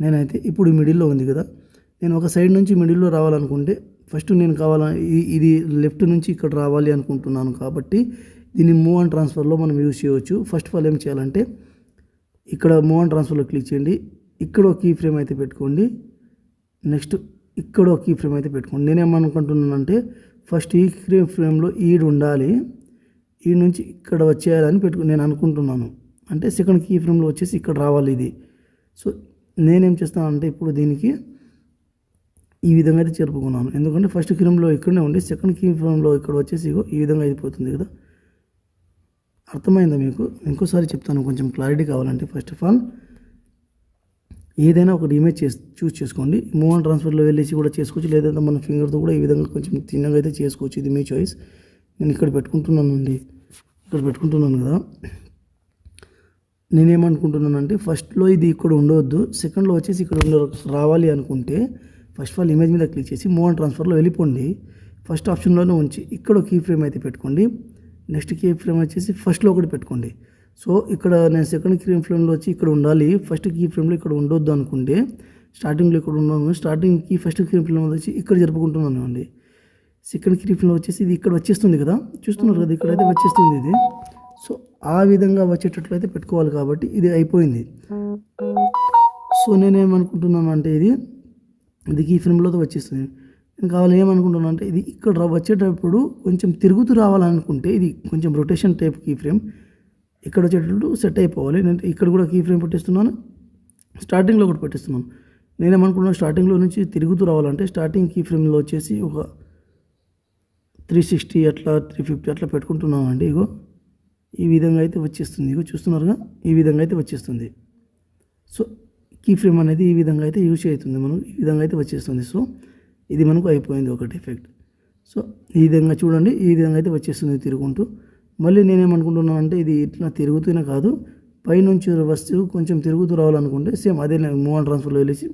నేనైతే ఇప్పుడు మిడిల్లో ఉంది కదా, నేను ఒక సైడ్ నుంచి మిడిల్లో రావాలనుకుంటే ఫస్ట్ నేను ఇది లెఫ్ట్ నుంచి ఇక్కడ రావాలి అనుకుంటున్నాను కాబట్టి దీన్ని మూవ్ అండ్ ట్రాన్స్ఫర్లో మనం యూజ్ చేయవచ్చు. ఫస్ట్ ఆఫ్ ఆల్ ఏం చేయాలంటే ఇక్కడ మూవ్ అండ్ ట్రాన్స్ఫర్లో క్లిక్ చేయండి, ఇక్కడ ఒక కీ ఫ్రేమ్ అయితే పెట్టుకోండి, నెక్స్ట్ ఇక్కడ ఒక కీ ఫ్రేమ్ అయితే పెట్టుకోండి. నేనేమనుకుంటున్నానంటే ఫస్ట్ ఈ ఫ్రేమ్లో ఈడు ఉండాలి, ఈ నుంచి ఇక్కడ వచ్చేయాలని నేను అనుకుంటున్నాను. అంటే సెకండ్ కీ ఫ్రేమ్లో వచ్చేసి ఇక్కడ రావాలి ఇది. సో నేనేం చేస్తానంటే ఇప్పుడు దీనికి ఈ విధంగా అయితే జరుపుకున్నాను, ఎందుకంటే ఫస్ట్ కీ ఫ్రేమ్లో ఇక్కడనే ఉండి సెకండ్ కీ ఫ్రేమ్లో ఇక్కడ వచ్చేసి ఈ విధంగా అయిపోతుంది కదా. అర్థమైందా మీకు? ఇంకోసారి చెప్తాను కొంచెం క్లారిటీ కావాలంటే. ఫస్ట్ ఆఫ్ ఆల్ ఏదైనా ఒకటి ఇమేజ్ చూస్ చేసుకోండి. మూవ్ అండ్ ట్రాన్స్ఫర్లో వెళ్ళేసి కూడా చేసుకోవచ్చు, లేదంటే మన ఫింగర్తో కూడా ఈ విధంగా కొంచెం చిన్నగా అయితే చేసుకోవచ్చు. ఇది మీ చాయిస్. నేను ఇక్కడ పెట్టుకుంటున్నాను కదా. నేనేమనుకుంటున్నానంటే ఫస్ట్లో ఇది ఇక్కడ ఉండవద్దు, సెకండ్లో వచ్చేసి ఇక్కడ రావాలి అనుకుంటే ఫస్ట్ ఆఫ్ ఆల్ ఇమేజ్ మీద క్లిక్ చేసి మూవ్ అండ్ ట్రాన్స్ఫర్లో వెళ్ళిపోండి. ఫస్ట్ ఆప్షన్లోనే ఉంచి ఇక్కడ కీ ఫ్రేమ్ అయితే పెట్టుకోండి. నెక్స్ట్ కీ ఫ్రేమ్ వచ్చేసి ఫస్ట్లో ఒకటి పెట్టుకోండి. సో ఇక్కడ నేను సెకండ్ కీ ఫ్రేమ్లో వచ్చి ఇక్కడ ఉండాలి, ఫస్ట్ కీ ఫ్రేమ్లో ఇక్కడ ఉండొద్దు అనుకుంటే స్టార్టింగ్లో ఇక్కడ ఉన్నాను, స్టార్టింగ్కి ఫస్ట్ కీ ఫ్రేమ్లో వచ్చి ఇక్కడ జరుపుకుంటున్నాను అండి. సెకండ్ కీ ఫ్రేమ్లో వచ్చేసి ఇది ఇక్కడ వచ్చేస్తుంది కదా, చూస్తున్నారు కదా, ఇక్కడైతే వచ్చేస్తుంది ఇది. సో ఆ విధంగా వచ్చేటట్లయితే పెట్టుకోవాలి కాబట్టి ఇది అయిపోయింది. సో నేనేమనుకుంటున్నాను అంటే ఇది కీ ఫ్రేమ్లో వచ్చేస్తుంది. నేను కావాలి ఏమనుకుంటున్నాను అంటే ఇది ఇక్కడ వచ్చేటప్పుడు కొంచెం తిరుగుతూ రావాలనుకుంటే ఇది కొంచెం రొటేషన్ టైప్ కీ ఫ్రేమ్ ఇక్కడ వచ్చేటట్టు సెట్ అయిపోవాలి. నేను ఇక్కడ కూడా కీ ఫ్రేమ్ పెట్టిస్తున్నాను, స్టార్టింగ్లో ఒకటి పెట్టిస్తున్నాను. నేనేమనుకుంటున్నాను స్టార్టింగ్లో నుంచి తిరుగుతూ రావాలంటే స్టార్టింగ్ కీ ఫ్రేమ్లో వచ్చేసి ఒక 360 అట్లా 350 అట్లా పెట్టుకుంటున్నాను అండి. ఈ విధంగా అయితే వచ్చేస్తుంది, చూస్తున్నారుగా, ఈ విధంగా అయితే వచ్చేస్తుంది. సో కీ ఫ్రేమ్ అనేది ఈ విధంగా అయితే యూజ్ అవుతుంది, మనకు ఈ విధంగా అయితే వచ్చేస్తుంది. సో ఇది మనకు అయిపోయింది ఒకటి ఎఫెక్ట్. సో ఈ విధంగా చూడండి, ఈ విధంగా అయితే వచ్చేస్తుంది తిరుగుకుంటూ. మళ్ళీ నేనేమనుకుంటున్నాను అంటే ఇది ఇట్లా తిరుగుతూనే కాదు, పైనుంచి వస్తువు కొంచెం తిరుగుతూ రావాలనుకుంటే సేమ్ అదే మూవ్ అండ్ ట్రాన్స్ఫర్లో వెళ్ళేసి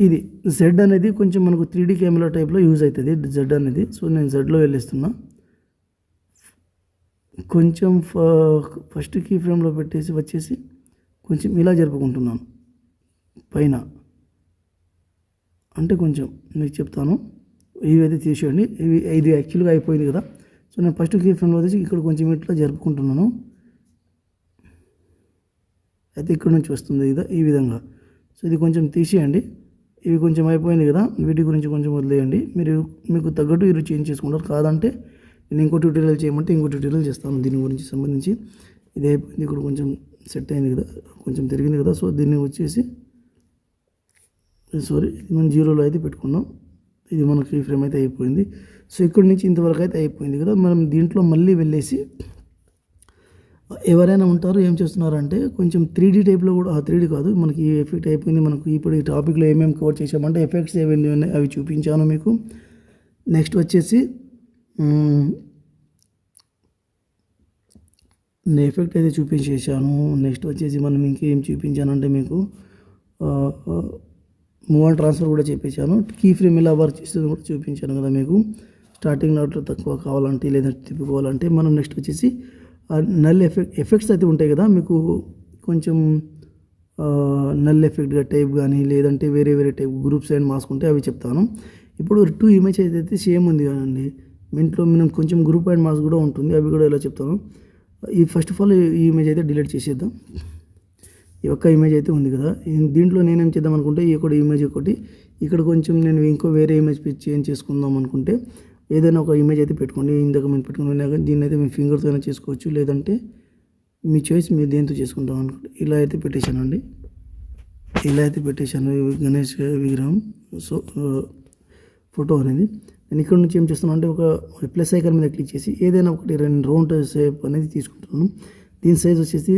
ఇది జెడ్ అనేది కొంచెం మనకు 3D కెమెరా టైప్లో యూజ్ అవుతుంది జెడ్ అనేది. సో నేను జెడ్లో వెళ్ళిస్తున్నా. కొంచెం ఫస్ట్ కీ ఫ్రేమ్లో పెట్టేసి వచ్చేసి కొంచెం ఇలా జరుపుకుంటున్నాను పైన. అంటే కొంచెం మీకు చెప్తాను, ఇవి అయితే తీసేయండి. ఇది యాక్చువల్గా అయిపోయింది కదా. సో నేను ఫస్ట్ కీ ఫ్రేమ్లో వచ్చేసి ఇక్కడ కొంచెం ఇట్లా జరుపుకుంటున్నాను. అయితే ఇక్కడ నుంచి వస్తుంది ఇదా ఈ విధంగా. సో ఇది కొంచెం తీసేయండి. ఇవి కొంచెం అయిపోయింది కదా, వీటి గురించి కొంచెం వదిలేయండి. మీకు తగ్గట్టు మీరు చేంజ్ చేసుకుంటారు. కాదంటే నేను ఇంకో ట్యూటోరియల్ చేయమంటే ఇంకో ట్యూటోరియల్ చేస్తాను దీని గురించి సంబంధించి. ఇది అయిపోయింది, ఇక్కడ కొంచెం సెట్ అయింది కదా, కొంచెం తిరిగింది కదా. సో దీన్ని వచ్చేసి ఇది మనం 0లో అయితే పెట్టుకున్నాం. ఇది మనకి ఈ ఫ్రేమ్ అయితే అయిపోయింది. సో ఇక్కడ నుంచి ఇంతవరకు అయితే అయిపోయింది కదా. మనం దీంట్లో మళ్ళీ వెళ్ళేసి ఎవరైనా ఉంటారు ఏం చేస్తున్నారంటే కొంచెం 3D టైప్లో కూడా 3D కాదు, మనకి ఈ ఎఫెక్ట్ అయిపోయింది. మనకు ఇప్పుడు ఈ టాపిక్లో ఏమేమి కవర్ చేసామంటే ఎఫెక్ట్స్ ఏమేమి ఉన్నాయి అవి చూపించాను మీకు. నెక్స్ట్ వచ్చేసి నేను ఎఫెక్ట్ అయితే చూపించేసాను. నెక్స్ట్ వచ్చేసి మనం ఇంకేం చూపించానంటే మీకు మూవ్ అండ్ ట్రాన్స్ఫర్ కూడా చూపించాను. కీ ఫ్రేమ్ ఇలా వర్క్ చేస్తుంది కూడా చూపించాను కదా మీకు. స్టార్టింగ్ నోట్లో తక్కువ కావాలంటే లేదంటే తిప్పుకోవాలంటే మనం నెక్స్ట్ వచ్చేసి నల్ ఎఫెక్ట్స్ అయితే ఉంటాయి కదా మీకు, కొంచెం నల్ ఎఫెక్ట్గా టైప్ కానీ లేదంటే వేరే వేరే టైప్ గ్రూప్స్ అండ్ మాస్క్ ఉంటే అవి చెప్తాను. ఇప్పుడు 2 ఇమేజ్ అయితే సేమ్ ఉంది కదండి, దీంట్లో మనం కొంచెం గ్రూప్ అండ్ మాస్క్ కూడా ఉంటుంది, అవి కూడా ఎలా చెప్తాను. ఈ ఫస్ట్ ఆఫ్ ఆల్ ఈ ఇమేజ్ అయితే డిలీట్ చేసేద్దాం. ఈ ఒక్క ఇమేజ్ అయితే ఉంది కదా, దీంట్లో నేనేం చేద్దాం అనుకుంటే ఈ ఒకటి ఇమేజ్ ఒకటి, ఇక్కడ కొంచెం నేను ఇంకో వేరే ఇమేజ్ చేంజ్ చేసుకుందాం అనుకుంటే ఏదైనా ఒక ఇమేజ్ అయితే పెట్టుకోండి. ఇందాక మేము పెట్టుకున్నా కానీ దీన్ని అయితే మీ ఫింగర్తో అయినా చేసుకోవచ్చు, లేదంటే మీ చాయిస్ మీరు దేంతో చేసుకుంటాం అనుకుంటే. ఇలా అయితే పెట్టేశానండి, ఇలా అయితే పెట్టేశాను గణేష్ విగ్రహం. సో ఫోటో అనేది నేను ఇక్కడ నుంచి ఏం చేస్తున్నాను అంటే ఒక ప్లస్ ఐకాన్ మీద క్లిక్ చేసి ఏదైనా ఒకటి 2 రౌండ్ షేప్ అనేది తీసుకుంటున్నాను. దీని సైజ్ వచ్చేసి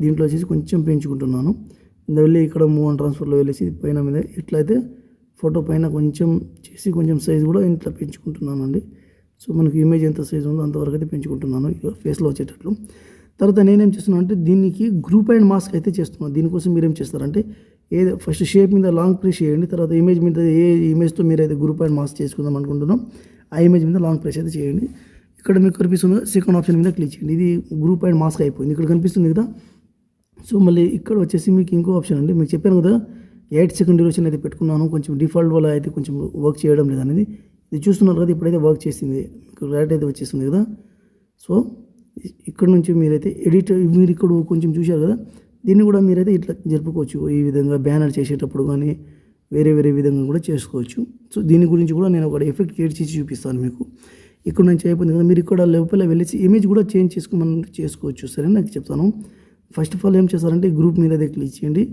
దీంట్లో వచ్చేసి కొంచెం పెంచుకుంటున్నాను. వెళ్ళి ఇక్కడ మూవ్ అండ్ ట్రాన్స్ఫర్లో వెళ్ళేసి పైన మీద ఇట్లయితే ఫోటో పైన కొంచెం చేసి కొంచెం సైజ్ కూడా ఇంట్లో పెంచుకుంటున్నాను అండి. సో మనకి ఇమేజ్ ఎంత సైజ్ ఉందో అంతవరకు అయితే పెంచుకుంటున్నాను ఇక ఫేస్లో వచ్చేటట్లు. తర్వాత నేనేం చేస్తున్నాను అంటే దీనికి గ్రూప్ అండ్ మాస్క్ అయితే చేస్తున్నాను. దీనికోసం మీరు ఏం చేస్తారంటే ఫస్ట్ షేప్ మీద లాంగ్ ప్రెస్ చేయండి, తర్వాత ఇమేజ్ మీద ఏ ఇమేజ్తో మీరు అయితే గ్రూప్ అండ్ మాస్క్ చేసుకుందాం అనుకుంటున్నాం ఆ ఇమేజ్ మీద లాంగ్ ప్రెస్ అయితే చేయండి. ఇక్కడ మీకు కనిపిస్తుంది సెకండ్ ఆప్షన్ మీద క్లిక్ చేయండి. ఇది గ్రూప్ అండ్ మాస్క్ అయిపోయింది, ఇక్కడ కనిపిస్తుంది కదా. సో మళ్ళీ ఇక్కడ వచ్చేసి మీకు ఇంకో ఆప్షన్ అండి, మీకు చెప్పాను కదా 8 సెకండ్ డ్యూరేషన్ అయితే పెట్టుకున్నాను. కొంచెం డిఫాల్ట్ వల్ల అయితే కొంచెం వర్క్ చేయడం లేదు అనేది ఇది చూస్తున్నారు కదా, ఇప్పుడైతే వర్క్ చేసింది, క్లారిటీ అయితే వచ్చేస్తుంది కదా. సో ఇక్కడ నుంచి మీరైతే ఎడిట్ మీరు ఇక్కడ కొంచెం చూశారు కదా, దీన్ని కూడా మీరైతే ఇట్లా జరుపుకోవచ్చు. ఈ విధంగా బ్యానర్ చేసేటప్పుడు కానీ వేరే వేరే విధంగా కూడా చేసుకోవచ్చు. సో దీని గురించి కూడా నేను ఒక ఎఫెక్ట్ క్రియేట్ చేసి చూపిస్తాను మీకు. ఇక్కడ నుంచి అయిపోయింది కదా, మీరు ఇక్కడ లోపల వెళ్ళేసి ఇమేజ్ కూడా చేంజ్ చేసుకోవచ్చు. సరే నాకు చెప్తాను. ఫస్ట్ ఆఫ్ ఆల్ ఏం చేస్తారంటే గ్రూప్ మీద అయితే క్లిక్ చేయండి,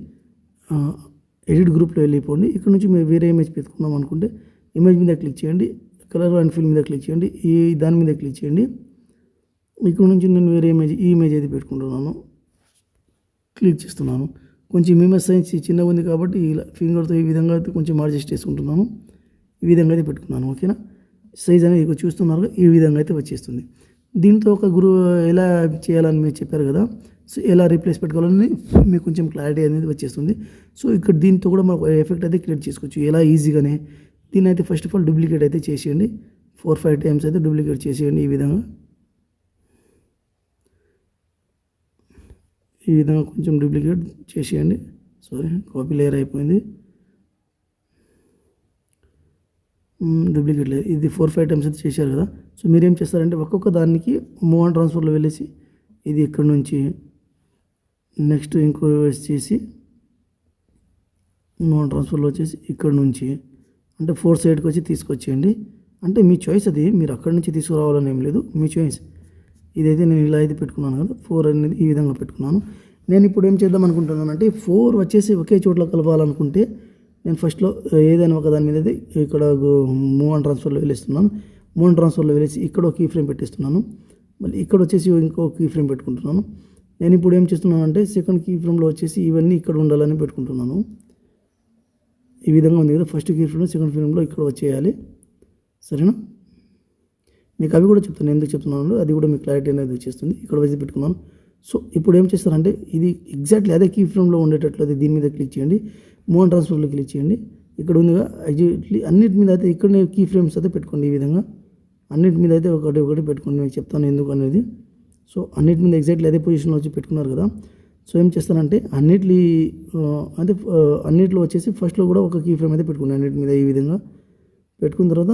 ఎడిట్ గ్రూప్లో వెళ్ళిపోండి. ఇక్కడ నుంచి మీరు వేరే ఇమేజ్ పెట్టుకుందాం అనుకుంటే ఇమేజ్ మీద క్లిక్ చేయండి, కలర్ అండ్ ఫిల్ మీద క్లిక్ చేయండి, ఈ దాని మీద క్లిక్ చేయండి. ఇక్కడ నుంచి నేను వేరే ఈ ఇమేజ్ అయితే పెట్టుకుంటున్నాను, క్లిక్ చేస్తున్నాను. కొంచెం ఇమేజ్ సైజ్ చిన్నగా ఉంది కాబట్టి ఇలా ఫింగర్తో ఈ విధంగా అయితే కొంచెం అడ్జస్ట్ చేసుకుంటున్నాను. ఈ విధంగా అయితే పెట్టుకున్నాను. ఓకేనా, సైజ్ అనేది ఇక్కడ చూస్తున్నారు, ఈ విధంగా అయితే వచ్చేస్తుంది. దీంతో ఒక ఎలా చేయాలని మీరు చెప్పారు కదా, సో ఎలా రీప్లేస్ పెట్టుకోవాలని మీకు కొంచెం క్లారిటీ అనేది వచ్చేస్తుంది. సో ఇక్కడ దీంతో కూడా మనకు ఎఫెక్ట్ అయితే క్రియేట్ చేసుకోవచ్చు ఎలా ఈజీగానే. దీన్ని అయితే ఫస్ట్ ఆఫ్ ఆల్ డూప్లికేట్ అయితే చేసేయండి, 4-5 టైమ్స్ అయితే డూప్లికేట్ చేసేయండి. ఈ విధంగా కొంచెం డూప్లికేట్ చేసేయండి. సారీ, కాపీ లేయర్ అయిపోయింది, డూప్లికేట్ లేదు. ఇది 4-5 టైమ్స్ అయితే చేశారు కదా. సో మీరేం చేస్తారంటే ఒక్కొక్క దానికి మూవ్ అండ్ ట్రాన్స్ఫర్లో వెళ్ళేసి ఇది ఇక్కడ నుంచి నెక్స్ట్ ఇంకో చేసి మూవ్ అండ్ ట్రాన్స్ఫర్లో వచ్చేసి ఇక్కడ నుంచి అంటే 4 సైడ్కి వచ్చి తీసుకొచ్చేయండి. అంటే మీ చాయిస్, అది మీరు అక్కడి నుంచి తీసుకురావాలని ఏం లేదు, మీ చాయిస్. ఇదైతే నేను ఇలా అయితే పెట్టుకున్నాను కదా, 4 అనేది ఈ విధంగా పెట్టుకున్నాను. నేను ఇప్పుడు ఏం చేద్దాం అనుకుంటున్నాను అంటే 4 వచ్చేసి ఒకే చోట్ల కలపాలనుకుంటే నేను ఫస్ట్లో ఏదైనా ఒక దాని మీద అయితే ఇక్కడ మూవ్ అండ్ ట్రాన్స్ఫర్లో వెళ్ళేస్తున్నాను. మూవ్ అండ్ ట్రాన్స్ఫర్లో వెళ్ళేసి ఇక్కడ ఒక కీ ఫ్రేమ్ పెట్టేస్తున్నాను. మళ్ళీ ఇక్కడ వచ్చేసి ఇంకో కీ ఫ్రేమ్ పెట్టుకుంటున్నాను. నేను ఇప్పుడు ఏం చేస్తున్నానంటే సెకండ్ కీ ఫ్రేమ్లో వచ్చేసి ఇవన్నీ ఇక్కడ ఉండాలని పెట్టుకుంటున్నాను. ఈ విధంగా ఉంది కదా, ఫస్ట్ కీ ఫ్రేమ్ సెకండ్ ఫ్రేమ్లో ఇక్కడ వచ్చేయాలి. సరేనా? మీకు అవి కూడా చెప్తాను, ఎందుకు చెప్తున్నాను అది కూడా మీకు క్లారిటీ అనేది వచ్చేస్తుంది. ఇక్కడ వచ్చి పెట్టుకున్నాను. సో ఇప్పుడు ఏం చేస్తారంటే ఇది ఎగ్జాక్ట్లీ అదే కీ ఫ్రేమ్లో ఉండేటట్లు అది దీని మీద క్లిక్ చేయండి. మూవ్ అండ్ ట్రాన్స్ఫర్లో క్లిక్ చేయండి. ఇక్కడ ఉందిగా ఎగ్జాక్ట్లీ అన్నిటి మీద అయితే ఇక్కడ కీ ఫ్రేమ్స్ అయితే పెట్టుకోండి. ఈ విధంగా అన్నిటి మీద అయితే ఒకటి పెట్టుకోండి. మీకు చెప్తాను ఎందుకు అనేది. సో అన్నిటి మీద ఎగ్జాక్ట్లీ అదే పొజిషన్లో వచ్చి పెట్టుకున్నారు కదా. సో ఏం చేస్తానంటే అన్నిట్లో వచ్చేసి ఫస్ట్లో కూడా ఒక కీ ఫ్రేమ్ అయితే పెట్టుకోండి. అన్నిటి మీద ఈ విధంగా పెట్టుకున్న తర్వాత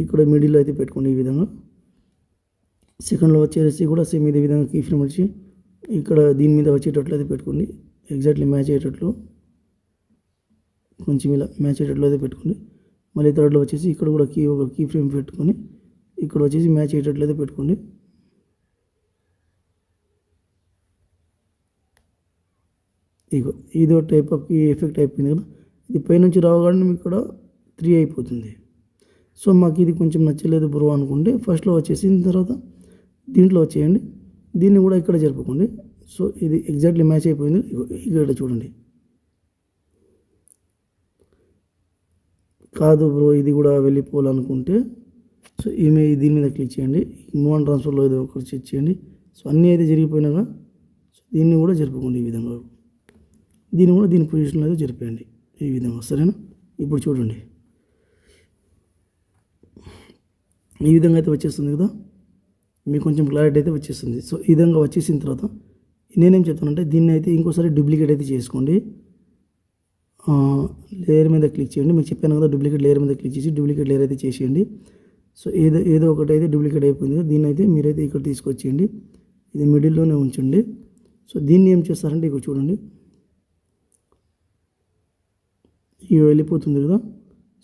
ఇక్కడ మిడిల్లో అయితే పెట్టుకోండి. ఈ విధంగా సెకండ్లో వచ్చేసి కూడా సేమ్ ఇదే విధంగా కీ ఫ్రేమ్ వచ్చి ఇక్కడ దీని మీద వచ్చేటట్లు అయితే పెట్టుకోండి. ఎగ్జాక్ట్లీ మ్యాచ్ అయ్యేటట్లు కొంచెం ఇలా మ్యాచ్ అయ్యేటట్లు అయితే పెట్టుకోండి. మళ్ళీ థర్డ్లో వచ్చేసి ఇక్కడ కూడా ఒక కీ ఫ్రేమ్ పెట్టుకొని ఇక్కడ వచ్చేసి మ్యాచ్ అయ్యేటట్లు అయితే పెట్టుకోండి. ఇదో టైప్ ఆఫ్ ఎఫెక్ట్ అయిపోయింది కదా. ఇది పైనుంచి రావగానే మీకు ఇక్కడ 3 అయిపోతుంది. సో మాకు ఇది కొంచెం నచ్చలేదు బ్రో అనుకుంటే ఫస్ట్లో వచ్చేసిన తర్వాత దీంట్లో వచ్చేయండి. దీన్ని కూడా ఇక్కడ జరుపుకోండి. సో ఇది ఎగ్జాక్ట్లీ మ్యాచ్ అయిపోయింది. ఇక్కడ చూడండి. కాదు బ్రో ఇది కూడా వెళ్ళిపోవాలనుకుంటే సో దీని మీద క్లిక్ చేయండి. మూవ్ అండ్ ట్రాన్స్ఫర్లో ఏదో ఒకటి చెక్ చేయండి. సో అన్నీ అయితే జరిగిపోయినాగా సో దీన్ని కూడా జరుపుకోండి. ఈ విధంగా దీన్ని కూడా దీని పొజిషన్లో అయితే జరిపేయండి. ఈ విధంగా సరేనా? ఇప్పుడు చూడండి ఈ విధంగా అయితే వచ్చేస్తుంది కదా, మీకు కొంచెం క్లారిటీ అయితే వచ్చేస్తుంది. సో ఈ విధంగా వచ్చేసిన తర్వాత నేనేం చెప్తానంటే దీన్ని అయితే ఇంకోసారి డూప్లికేట్ అయితే చేసుకోండి. లేయర్ మీద క్లిక్ చేయండి. మీకు చెప్పాను కదా డూప్లికేట్ లేయర్ మీద క్లిక్ చేసి డూప్లికేట్ లేయర్ అయితే చేసేయండి. సో ఏదో ఒకటి అయితే డూప్లికేట్ అయిపోయింది. దీన్ని అయితే మీరైతే ఇక్కడ తీసుకొచ్చేయండి. ఇది మిడిల్లోనే ఉంచండి. సో దీన్ని ఏం చేస్తారంటే ఇక్కడ చూడండి ఇవి వెళ్ళిపోతుంది కదా.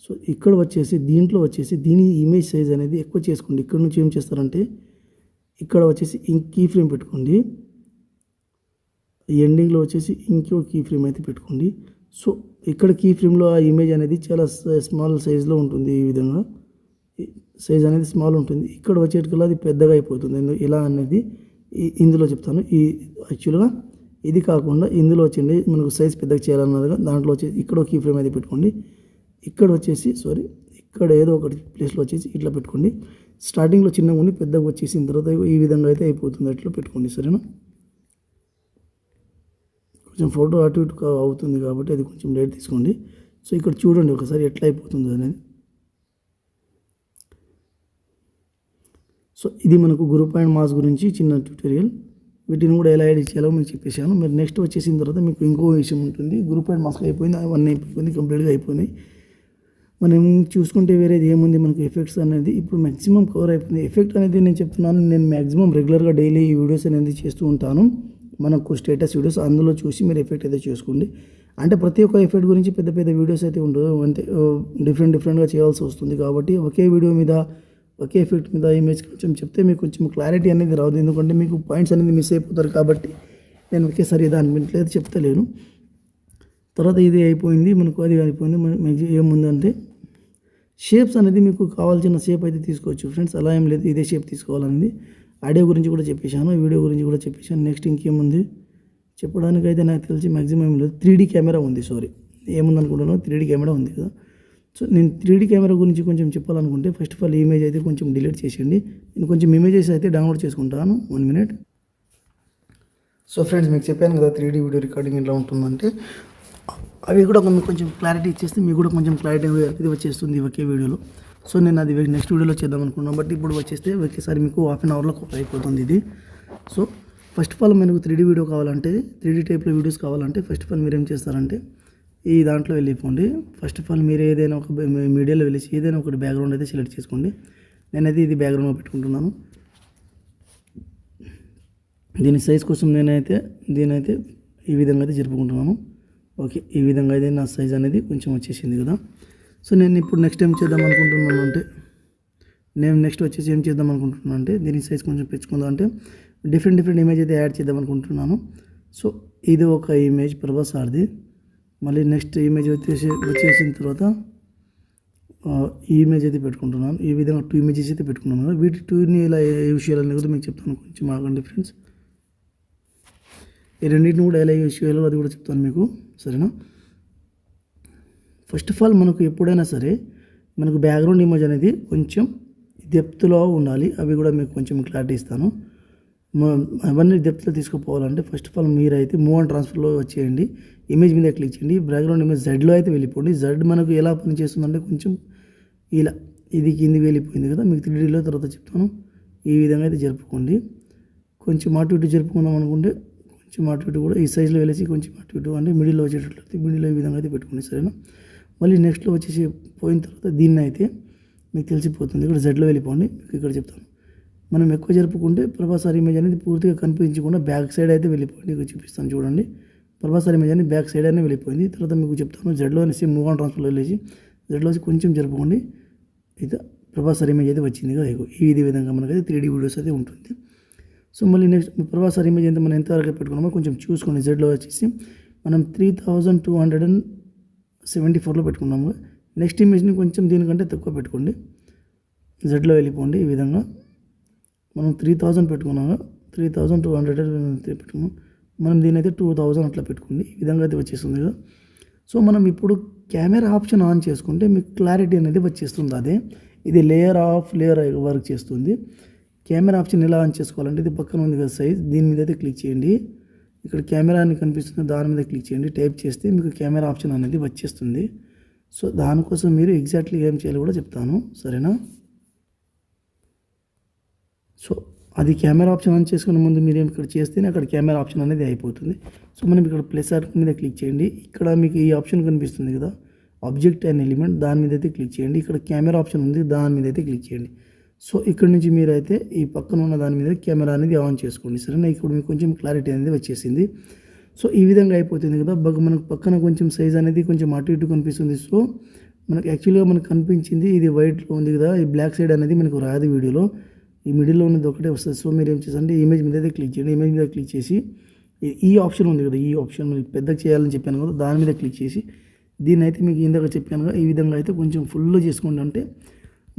సో ఇక్కడ వచ్చేసి దీంట్లో వచ్చేసి దీని ఇమేజ్ సైజ్ అనేది ఎక్కువ చేసుకోండి. ఇక్కడ నుంచి ఏం చేస్తారంటే ఇక్కడ వచ్చేసి కీ ఫ్రేమ్ పెట్టుకోండి. ఎండింగ్లో వచ్చేసి ఇంకో కీ ఫ్రేమ్ అయితే పెట్టుకోండి. సో ఇక్కడ కీ ఫ్రేమ్లో ఆ ఇమేజ్ అనేది చాలా స్మాల్ సైజ్లో ఉంటుంది. ఈ విధంగా సైజ్ అనేది స్మాల్ ఉంటుంది. ఇక్కడ వచ్చేటికల్లా అది పెద్దగా అయిపోతుంది. ఎలా అనేది ఇందులో చెప్తాను. యాక్చువల్గా ఇది కాకుండా ఇందులో వచ్చండి మనకు సైజ్ పెద్దగా చేయాలన్నదిగా దాంట్లో వచ్చేసి ఇక్కడ కీ ఫ్రేమ్ అయితే పెట్టుకోండి. ఇక్కడ వచ్చేసి ఇక్కడ ఏదో ఒకటి ప్లేస్లో వచ్చేసి ఇట్లా పెట్టుకోండి. స్టార్టింగ్లో చిన్నగా ఉండి పెద్దగా వచ్చేసిన తర్వాత ఈ విధంగా అయితే అయిపోతుంది. అట్లా పెట్టుకోండి. సరేనా? కొంచెం ఫోటో అటు ఇటు అవుతుంది కాబట్టి అది కొంచెం లేట్ తీసుకోండి. సో ఇక్కడ చూడండి ఒకసారి ఎట్లా అయిపోతుందో అనేది. సో ఇది మనకు గ్రూప్ అండ్ మాస్ గురించి చిన్న ట్యూటోరియల్. వీటిని కూడా ఎలా ఎడిట్ చేయాలో మీకు చెప్పేసాను. మీరు నెక్స్ట్ వచ్చేసిన తర్వాత మీకు ఇంకో విషయం ఉంటుంది. గ్రూప్ అండ్ మాస్క్ అయిపోయింది, అవన్నీ అయిపోయింది, కంప్లీట్గా అయిపోయినాయి. మనం చూసుకుంటే వేరేది ఏముంది, మనకు ఎఫెక్ట్స్ అనేది ఇప్పుడు మ్యాక్సిమం కవర్ అయిపోయింది. ఎఫెక్ట్ అనేది నేను చెప్తున్నాను, నేను మ్యాక్సిమం రెగ్యులర్గా డైలీ ఈ వీడియోస్ అనేది చేస్తూ ఉంటాను. మనకు స్టేటస్ వీడియోస్ అందులో చూసి మీరు ఎఫెక్ట్ అయితే చేసుకోండి. అంటే ప్రతి ఒక్క ఎఫెక్ట్ గురించి పెద్ద పెద్ద వీడియోస్ అయితే ఉండవు, అంతే డిఫరెంట్గా చేయాల్సి వస్తుంది. కాబట్టి ఒకే వీడియో మీద ఒకే ఎఫెక్ట్ మీద ఇమేజ్ కొంచెం చెప్తే మీకు కొంచెం క్లారిటీ అనేది రాదు. ఎందుకంటే మీకు పాయింట్స్ అనేది మిస్ అయిపోతారు. కాబట్టి నేను ఒకేసారి దాని మీద చెప్తలేను. తర్వాత ఇది అయిపోయింది, మనకు అది అయిపోయింది. ఏముందంటే షేప్స్ అనేది మీకు కావాల్సిన షేప్ అయితే తీసుకోవచ్చు ఫ్రెండ్స్. అలా ఏం లేదు, ఇదే షేప్ తీసుకోవాలనేది. ఆడియో గురించి కూడా చెప్పేశాను, వీడియో గురించి కూడా చెప్పేశాను. నెక్స్ట్ ఇంకేముంది చెప్పడానికైతే నాకు తెలిసి మ్యాక్సిమం ఏం లేదు. 3D కెమెరా ఉంది. ఏముందనుకుంటున్నాను, 3D కెమెరా ఉంది కదా. సో నేను 3D కెమెరా గురించి కొంచెం చెప్పాలనుకుంటే ఫస్ట్ ఆఫ్ ఆల్ ఇమేజ్ అయితే కొంచెం డిలీట్ చేసేయండి. నేను కొంచెం ఇమేజెస్ అయితే డౌన్లోడ్ చేసుకుంటాను. 1 minute. సో ఫ్రెండ్స్ మీకు చెప్పాను కదా 3D వీడియో రికార్డింగ్ ఎలా ఉంటుందంటే అవి కూడా కొంచెం క్లారిటీ ఇచ్చేస్తే మీకు కూడా కొంచెం క్లారిటీ అనేది వచ్చేస్తుంది ఒకే వీడియోలో. సో నేను అది నెక్స్ట్ వీడియోలో చేద్దాం అనుకున్నాను. బట్ ఇప్పుడు వచ్చేస్తే ఒకేసారి మీకు 1/2 అవర్లో కవర్ అయిపోతుంది ఇది. సో ఫస్ట్ ఆఫ్ ఆల్ మనకు 3D వీడియో కావాలంటే 3D టైప్లో వీడియోస్ కావాలంటే ఫస్ట్ ఆఫ్ ఆల్ మీరు ఏం చేస్తారంటే ఈ దాంట్లో వెళ్ళిపోండి. ఫస్ట్ ఆఫ్ ఆల్ మీరు ఏదైనా ఒక మీడియాలో వెళ్ళేసి ఏదైనా ఒకటి బ్యాక్గ్రౌండ్ అయితే సెలెక్ట్ చేసుకోండి. నేనైతే ఇది బ్యాక్గ్రౌండ్లో పెట్టుకుంటున్నాను. దీని సైజ్ కోసం నేనైతే దీనైతే ఈ విధంగా అయితే జరుపుకుంటున్నాను. ఓకే, ఈ విధంగా అయితే నా సైజ్ అనేది కొంచెం వచ్చేసింది కదా. సో నేను ఇప్పుడు నెక్స్ట్ ఏం చేద్దాం అనుకుంటున్నాను అంటే దీని సైజ్ కొంచెం పెంచుకుందాం అంటే డిఫరెంట్ ఇమేజ్ అయితే యాడ్ చేద్దాం అనుకుంటున్నాను. సో ఇది ఒక ఇమేజ్ ప్రభాస్ సార్ది. మళ్ళీ నెక్స్ట్ ఇమేజ్ వచ్చేసిన తర్వాత ఈ ఇమేజ్ అయితే పెట్టుకుంటున్నాను. ఈ విధంగా 2 ఇమేజెస్ అయితే పెట్టుకున్నాను. వీటి 2ని ఇలా ఏ విషయాలన్నీ కూడా మీకు చెప్తాను. కొంచెం ఆగండి ఫ్రెండ్స్. ఈ రెండింటిని కూడా ఎలా యూజ్ చేయాలో అది కూడా చెప్తాను మీకు, సరేనా. ఫస్ట్ ఆఫ్ ఆల్ మనకు ఎప్పుడైనా సరే మనకు బ్యాక్గ్రౌండ్ ఇమేజ్ అనేది కొంచెం డెప్త్లో ఉండాలి. అవి కూడా మీకు కొంచెం క్లారిటీ ఇస్తాను. అవన్నీ డెప్త్లో తీసుకుపోవాలంటే ఫస్ట్ ఆఫ్ ఆల్ మీరైతే మూవ్ అండ్ ట్రాన్స్ఫర్లో వచ్చేయండి. ఇమేజ్ మీద క్లిక్ చేయండి. బ్యాక్గ్రౌండ్ ఇమేజ్ జెడ్లో అయితే వెళ్ళిపోండి. జెడ్ మనకు ఎలా పనిచేస్తుందంటే కొంచెం ఇలా ఇది కింది వెళ్ళిపోయింది కదా, మీకు 3Dలో తర్వాత చెప్తాను. ఈ విధంగా అయితే జరుపుకోండి. కొంచెం అటు ఇటు జరుపుకుందాం అనుకుంటే కొంచెం అటు ఇటు కూడా ఈ సైజులో వెళ్ళేసి కొంచెం అటు ఇటు అంటే మిడిల్లో వచ్చేటట్లయితే మిడిల్లో ఈ విధంగా అయితే పెట్టుకోండి, సరేనా. మళ్ళీ నెక్స్ట్లో వచ్చేసి పోయిన తర్వాత దీన్ని అయితే మీకు తెలిసిపోతుంది. ఇక్కడ జెడ్లో వెళ్ళిపోండి. మీకు ఇక్కడ చెప్తాను. మనం ఎక్కువ జరుపుకుంటే ప్రభాసార్ ఇమేజ్ అనేది పూర్తిగా కనిపించకుండా బ్యాక్ సైడ్ అయితే వెళ్ళిపోయింది. ఇక్కడ చూపిస్తాను చూడండి. ప్రభాసార్ ఇమేజ్ అనేది బ్యాక్ సైడ్ అయినా వెళ్ళిపోయింది. తర్వాత మీకు చెప్తాను జెడ్లో అనేసి మూవ్ ఆన్ ట్రాన్స్ఫర్లో వెళ్ళేసి జెడ్లో వచ్చి కొంచెం జరుపుకోండి. అయితే ప్రభాసార్ ఇమేజ్ అయితే వచ్చింది కదా, ఈ విధంగా మనకైతే 3D వీడియోస్ అయితే ఉంటుంది. సో మళ్ళీ నెక్స్ట్ ప్రభాసార్ ఇమేజ్ అయితే మనం ఎంతవరకు పెట్టుకున్నామో కొంచెం చూసుకోండి. జెడ్లో వచ్చేసి మనం 3274లో పెట్టుకున్నాము. నెక్స్ట్ ఇమేజ్ని కొంచెం దీనికంటే తక్కువ పెట్టుకోండి. జెడ్లో వెళ్ళిపోండి. ఈ విధంగా మనం 3000 పెట్టుకున్నాము, 3200 పెట్టుకున్నాం. మనం దీని అయితే 2000 అట్లా పెట్టుకోండి. ఈ విధంగా అయితే వచ్చేస్తుంది కదా. సో మనం ఇప్పుడు కెమెరా ఆప్షన్ ఆన్ చేసుకుంటే మీకు క్లారిటీ అనేది వచ్చేస్తుంది. అదే ఇది లేయర్ వర్క్ చేస్తుంది. కెమెరా ఆప్షన్ ఎలా ఆన్ చేసుకోవాలంటే ఇది పక్కన ఉంది కదా సైజ్, దీని మీద అయితే క్లిక్ చేయండి. ఇక్కడ కెమెరా అని కనిపిస్తుంది, దాని మీద క్లిక్ చేయండి. టైప్ చేస్తే మీకు కెమెరా ఆప్షన్ అనేది వచ్చేస్తుంది. సో దానికోసం మీరు ఎగ్జాక్ట్లీ ఏం చేయాలో కూడా చెప్తాను, సరేనా. సో అది కెమెరా ఆప్షన్ ఆన్ చేసుకునే ముందు మీరు ఏం ఇక్కడ చేస్తేనే అక్కడ కెమెరా ఆప్షన్ అనేది అయిపోతుంది. సో మనం ఇక్కడ ప్లస్ ఆర్ట్ మీద క్లిక్ చేయండి. ఇక్కడ మీకు ఈ ఆప్షన్ కనిపిస్తుంది కదా, ఆబ్జెక్ట్ అండ్ ఎలిమెంట్, దాని మీద అయితే క్లిక్ చేయండి. ఇక్కడ కెమెరా ఆప్షన్ ఉంది, దాని మీద అయితే క్లిక్ చేయండి. సో ఇక్కడ నుంచి మీరైతే ఈ పక్కన ఉన్న దాని మీద కెమెరా అనేది ఆన్ చేసుకోండి, సరేనా. ఇప్పుడు మీకు కొంచెం క్లారిటీ అనేది వచ్చేసింది. సో ఈ విధంగా అయిపోతుంది కదా. మనకు పక్కన కొంచెం సైజ్ అనేది కొంచెం అటు ఇటు కనిపిస్తుంది. సో మనకు యాక్చువల్గా మనకు కనిపించింది ఇది వైట్లో ఉంది కదా, ఈ బ్లాక్ సైడ్ అనేది మనకు రాదు వీడియోలో, ఈ మిడిల్లో ఉన్నది ఒకటే వస్తుంది. సో మీరు ఏం చేస్తారంటే ఇమేజ్ మీద అయితే క్లిక్ చేయండి. ఇమేజ్ మీద క్లిక్ చేసి ఈ ఆప్షన్ ఉంది కదా, ఈ ఆప్షన్ మీకు పెద్దగా చేయాలని చెప్పాను కదా, దాని మీద క్లిక్ చేసి దీన్ని అయితే మీకు ఇందాక చెప్పాను కదా, ఈ విధంగా అయితే కొంచెం ఫుల్ చేసుకోండి. అంటే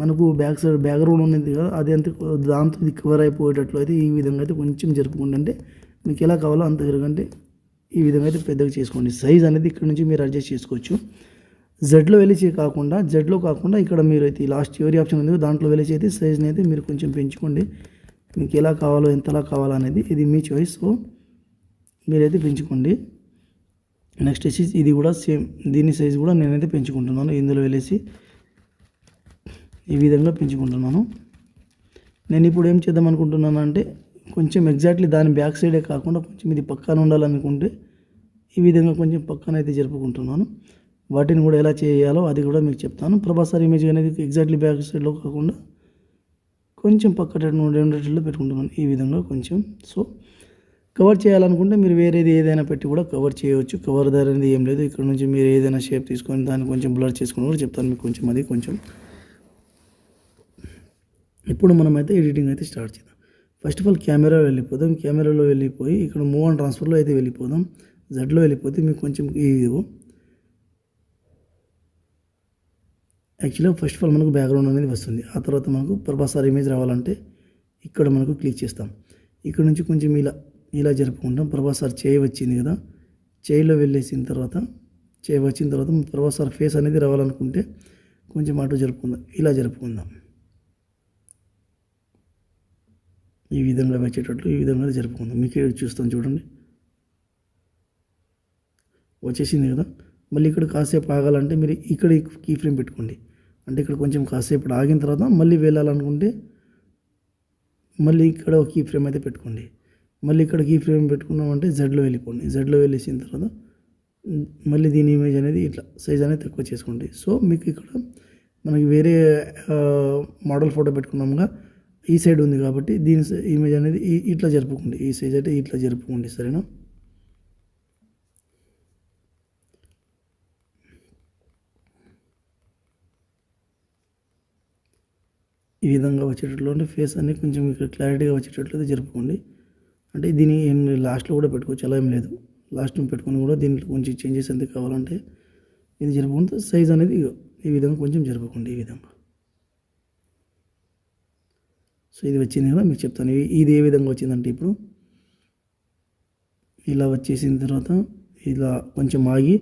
మనకు బ్యాక్గ్రౌండ్ ఉన్నది కదా, అది అంత దాంతో ఇది కవర్ అయిపోయేటట్లు అయితే ఈ విధంగా అయితే కొంచెం జరుపుకోండి. అంటే మీకు ఎలా కావాలో అంత జరగంటే ఈ విధంగా అయితే పెద్దగా చేసుకోండి. సైజ్ అనేది ఇక్కడ నుంచి మీరు అడ్జస్ట్ చేసుకోవచ్చు. జెడ్లో కాకుండా ఇక్కడ మీరు అయితే లాస్ట్ చివరి ఆప్షన్ ఉంది దాంట్లో వెళ్ళేసి అయితే సైజ్ని అయితే మీరు కొంచెం పెంచుకోండి. మీకు ఎలా కావాలో ఎంతలా కావాలో అనేది ఇది మీ చాయిస్. సో మీరైతే పెంచుకోండి. నెక్స్ట్ వచ్చి ఇది కూడా సేమ్, దీని సైజ్ కూడా నేనైతే పెంచుకుంటున్నాను. ఇందులో వెళ్ళేసి ఈ విధంగా పెంచుకుంటున్నాను. నేను ఇప్పుడు ఏం చేద్దాం అనుకుంటున్నాను అంటే కొంచెం ఎగ్జాక్ట్లీ దాని బ్యాక్ సైడే కాకుండా కొంచెం ఇది పక్కన ఉండాలనుకుంటే ఈ విధంగా కొంచెం పక్కన అయితే జరుపుకుంటున్నాను. వాటిని కూడా ఎలా చేయాలో అది కూడా మీకు చెప్తాను. ప్రభాసార్ ఇమేజ్ అనేది ఎగ్జాక్ట్లీ బ్యాక్ సైడ్లో కాకుండా కొంచెం పక్క రెండిట్లో పెట్టుకుంటున్నాను ఈ విధంగా కొంచెం. సో కవర్ చేయాలనుకుంటే మీరు వేరేది ఏదైనా పెట్టి కూడా కవర్ చేయవచ్చు. కవర్ ధర అనేది ఏం లేదు. ఇక్కడ నుంచి మీరు ఏదైనా షేప్ తీసుకొని దాన్ని కొంచెం బ్లర్ చేసుకుని కూడా చెప్తాను మీకు కొంచెం. అది కొంచెం ఇప్పుడు మనమైతే ఎడిటింగ్ అయితే స్టార్ట్ చేద్దాం. ఫస్ట్ ఆఫ్ ఆల్ కెమెరాలో వెళ్ళిపోయి ఇక్కడ మూవ్ అండ్ ట్రాన్స్ఫర్లో అయితే వెళ్ళిపోదాం. జెడ్లో వెళ్ళిపోతే మీకు కొంచెం యాక్చువల్గా ఫస్ట్ ఆఫ్ ఆల్ మనకు బ్యాక్గ్రౌండ్ అనేది వస్తుంది. ఆ తర్వాత మనకు ప్రభాసార్ ఇమేజ్ రావాలంటే ఇక్కడ మనకు క్లిక్ చేస్తాం. ఇక్కడ నుంచి కొంచెం ఇలా జరుపుకుంటాం. ప్రభాసార్ చేయి వచ్చింది కదా, చేయిలో వెళ్ళేసిన తర్వాత ప్రభాసార్ ఫేస్ అనేది రావాలనుకుంటే కొంచెం అటు జరుపుకుందాం, ఇలా జరుపుకుందాం. ఈ విధంగా వచ్చేటట్లు ఈ విధంగా జరుపుకుందాం. మీకే చూస్తాం చూడండి, వచ్చేసింది కదా. మళ్ళీ ఇక్కడ కాసేపు ఆగాలంటే మీరు ఇక్కడ కీ ఫ్రేమ్ పెట్టుకోండి. అంటే ఇక్కడ కొంచెం కాసేపు ఆగిన తర్వాత మళ్ళీ వెళ్ళాలనుకుంటే మళ్ళీ ఇక్కడ ఒక కీ ఫ్రేమ్ అయితే పెట్టుకోండి. మళ్ళీ ఇక్కడ కీ ఫ్రేమ్ పెట్టుకున్నామంటే జెడ్లో వెళ్ళిపోండి. జెడ్లో వెళ్ళేసిన తర్వాత మళ్ళీ దీని ఇమేజ్ అనేది ఇట్లా సైజ్ అనేది తక్కువ చేసుకోండి. సో మీకు ఇక్కడ మనకి వేరే మోడల్ ఫోటో పెట్టుకున్నాముగా, ఈ సైడ్ ఉంది కాబట్టి దీని ఇమేజ్ అనేది ఇట్లా జరుపుకోండి. ఈ సైజ్ అయితే ఇట్లా జరుపుకోండి, సరేనా. ఈ విధంగా వచ్చేటట్లు అంటే ఫేస్ అనేది కొంచెం ఇక్కడ క్లారిటీగా వచ్చేటట్లు అయితే జరుపుకోండి. అంటే దీన్ని లాస్ట్లో కూడా పెట్టుకోవచ్చు, అలా ఏం లేదు. లాస్ట్లో పెట్టుకొని కూడా దీంట్లో కొంచెం చేంజెస్ ఎంత కావాలంటే ఇది జరుపుకుంటే సైజ్ అనేది ఈ విధంగా కొంచెం జరుపుకోండి ఈ విధంగా. సో ఇది వచ్చింది కదా మీకు చెప్తాను. ఇది ఏ విధంగా వచ్చిందంటే ఇప్పుడు ఇలా వచ్చేసిన తర్వాత ఇలా కొంచెం ఆగి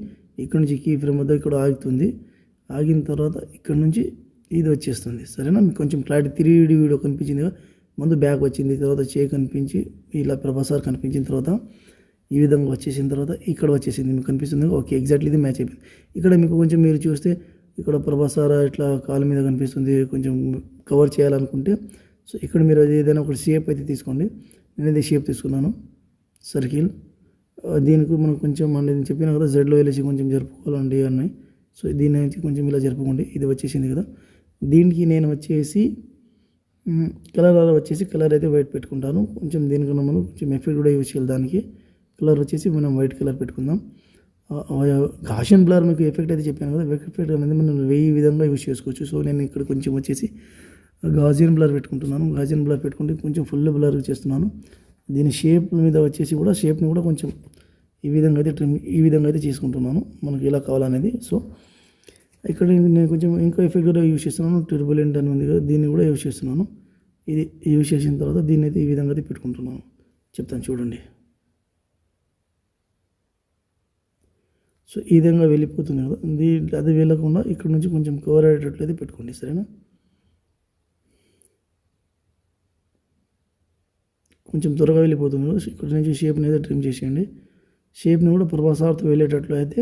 ఇక్కడ నుంచి కీ ఫ్రేమ్ వద్ద ఇక్కడ ఆగుతుంది. ఆగిన తర్వాత ఇక్కడ నుంచి ఇది వచ్చేస్తుంది. సరేనా? మీకు కొంచెం క్లారిటీ 3D వీడియో కనిపించింది కదా, ముందు బ్యాక్ వచ్చింది, తర్వాత చే కనిపించి ఇలా ప్రభాసార్ కనిపించిన తర్వాత ఈ విధంగా వచ్చేసిన తర్వాత ఇక్కడ వచ్చేసింది, మీకు కనిపిస్తుంది. ఓకే, ఎగ్జాక్ట్లీ ఇది మ్యాచ్ అయిపోయింది. ఇక్కడ మీకు కొంచెం మీరు చూస్తే ఇక్కడ ప్రభాసార్ ఇట్లా కాలు మీద కనిపిస్తుంది, కొంచెం కవర్ చేయాలనుకుంటే సో ఇక్కడ మీరు ఏదైనా ఒక షేప్ అయితే తీసుకోండి. నేనైతే షేప్ తీసుకున్నాను, సర్కిల్. దీనికి మనం కొంచెం నేను చెప్పినా కదా జెడ్లో వెళ్ళేసి కొంచెం జరుపుకోవాలండి అన్నాయి. సో దీని నుంచి కొంచెం ఇలా జరుపుకోండి. ఇది వచ్చేసింది కదా, దీనికి నేను వచ్చేసి కలర్ వచ్చేసి కలర్ అయితే వైట్ పెట్టుకుంటాను. కొంచెం దీనికన్నా మనం కొంచెం ఎఫెక్ట్ కూడా యూజ్ చేయాలి. దానికి కలర్ వచ్చేసి మనం వైట్ కలర్ పెట్టుకుందాం. గాషియన్ బ్లర్ మీకు ఎఫెక్ట్ అయితే చెప్పాను కదా, ఎఫెక్ట్ అనేది మనం 1000 విధంగా యూజ్ చేసుకోవచ్చు. సో నేను ఇక్కడ కొంచెం వచ్చేసి గాషియన్ బ్లర్ పెట్టుకుంటున్నాను. గాషియన్ బ్లర్ పెట్టుకుంటే కొంచెం ఫుల్ బ్లర్ చేస్తున్నాను. దీని షేప్ మీద వచ్చేసి కూడా షేప్ని కూడా కొంచెం ఈ విధంగా అయితే చేసుకుంటున్నాను, మనకి ఎలా కావాలనేది. సో ఇక్కడ నేను కొంచెం ఇంకో ఎఫెక్ట్ కూడా యూజ్ చేస్తున్నాను. టర్బులెంట్ అని ఉంది కదా, దీన్ని కూడా యూజ్ చేస్తున్నాను. ఇది యూజ్ చేసిన తర్వాత దీన్ని అయితే ఈ విధంగా అయితే పెట్టుకుంటున్నాను. చెప్తాను చూడండి. సో ఈ విధంగా వెళ్ళిపోతుంది కదా, అది వెళ్ళకుండా ఇక్కడ నుంచి కొంచెం కవర్ అయ్యేటట్లయితే పెట్టుకోండి. సరేనా? కొంచెం త్వరగా వెళ్ళిపోతుంది కదా, ఇక్కడ నుంచి షేప్ని అయితే ట్రిమ్ చేసేయండి. షేప్ని కూడా ప్రభాసార్తో వెళ్ళేటట్లు అయితే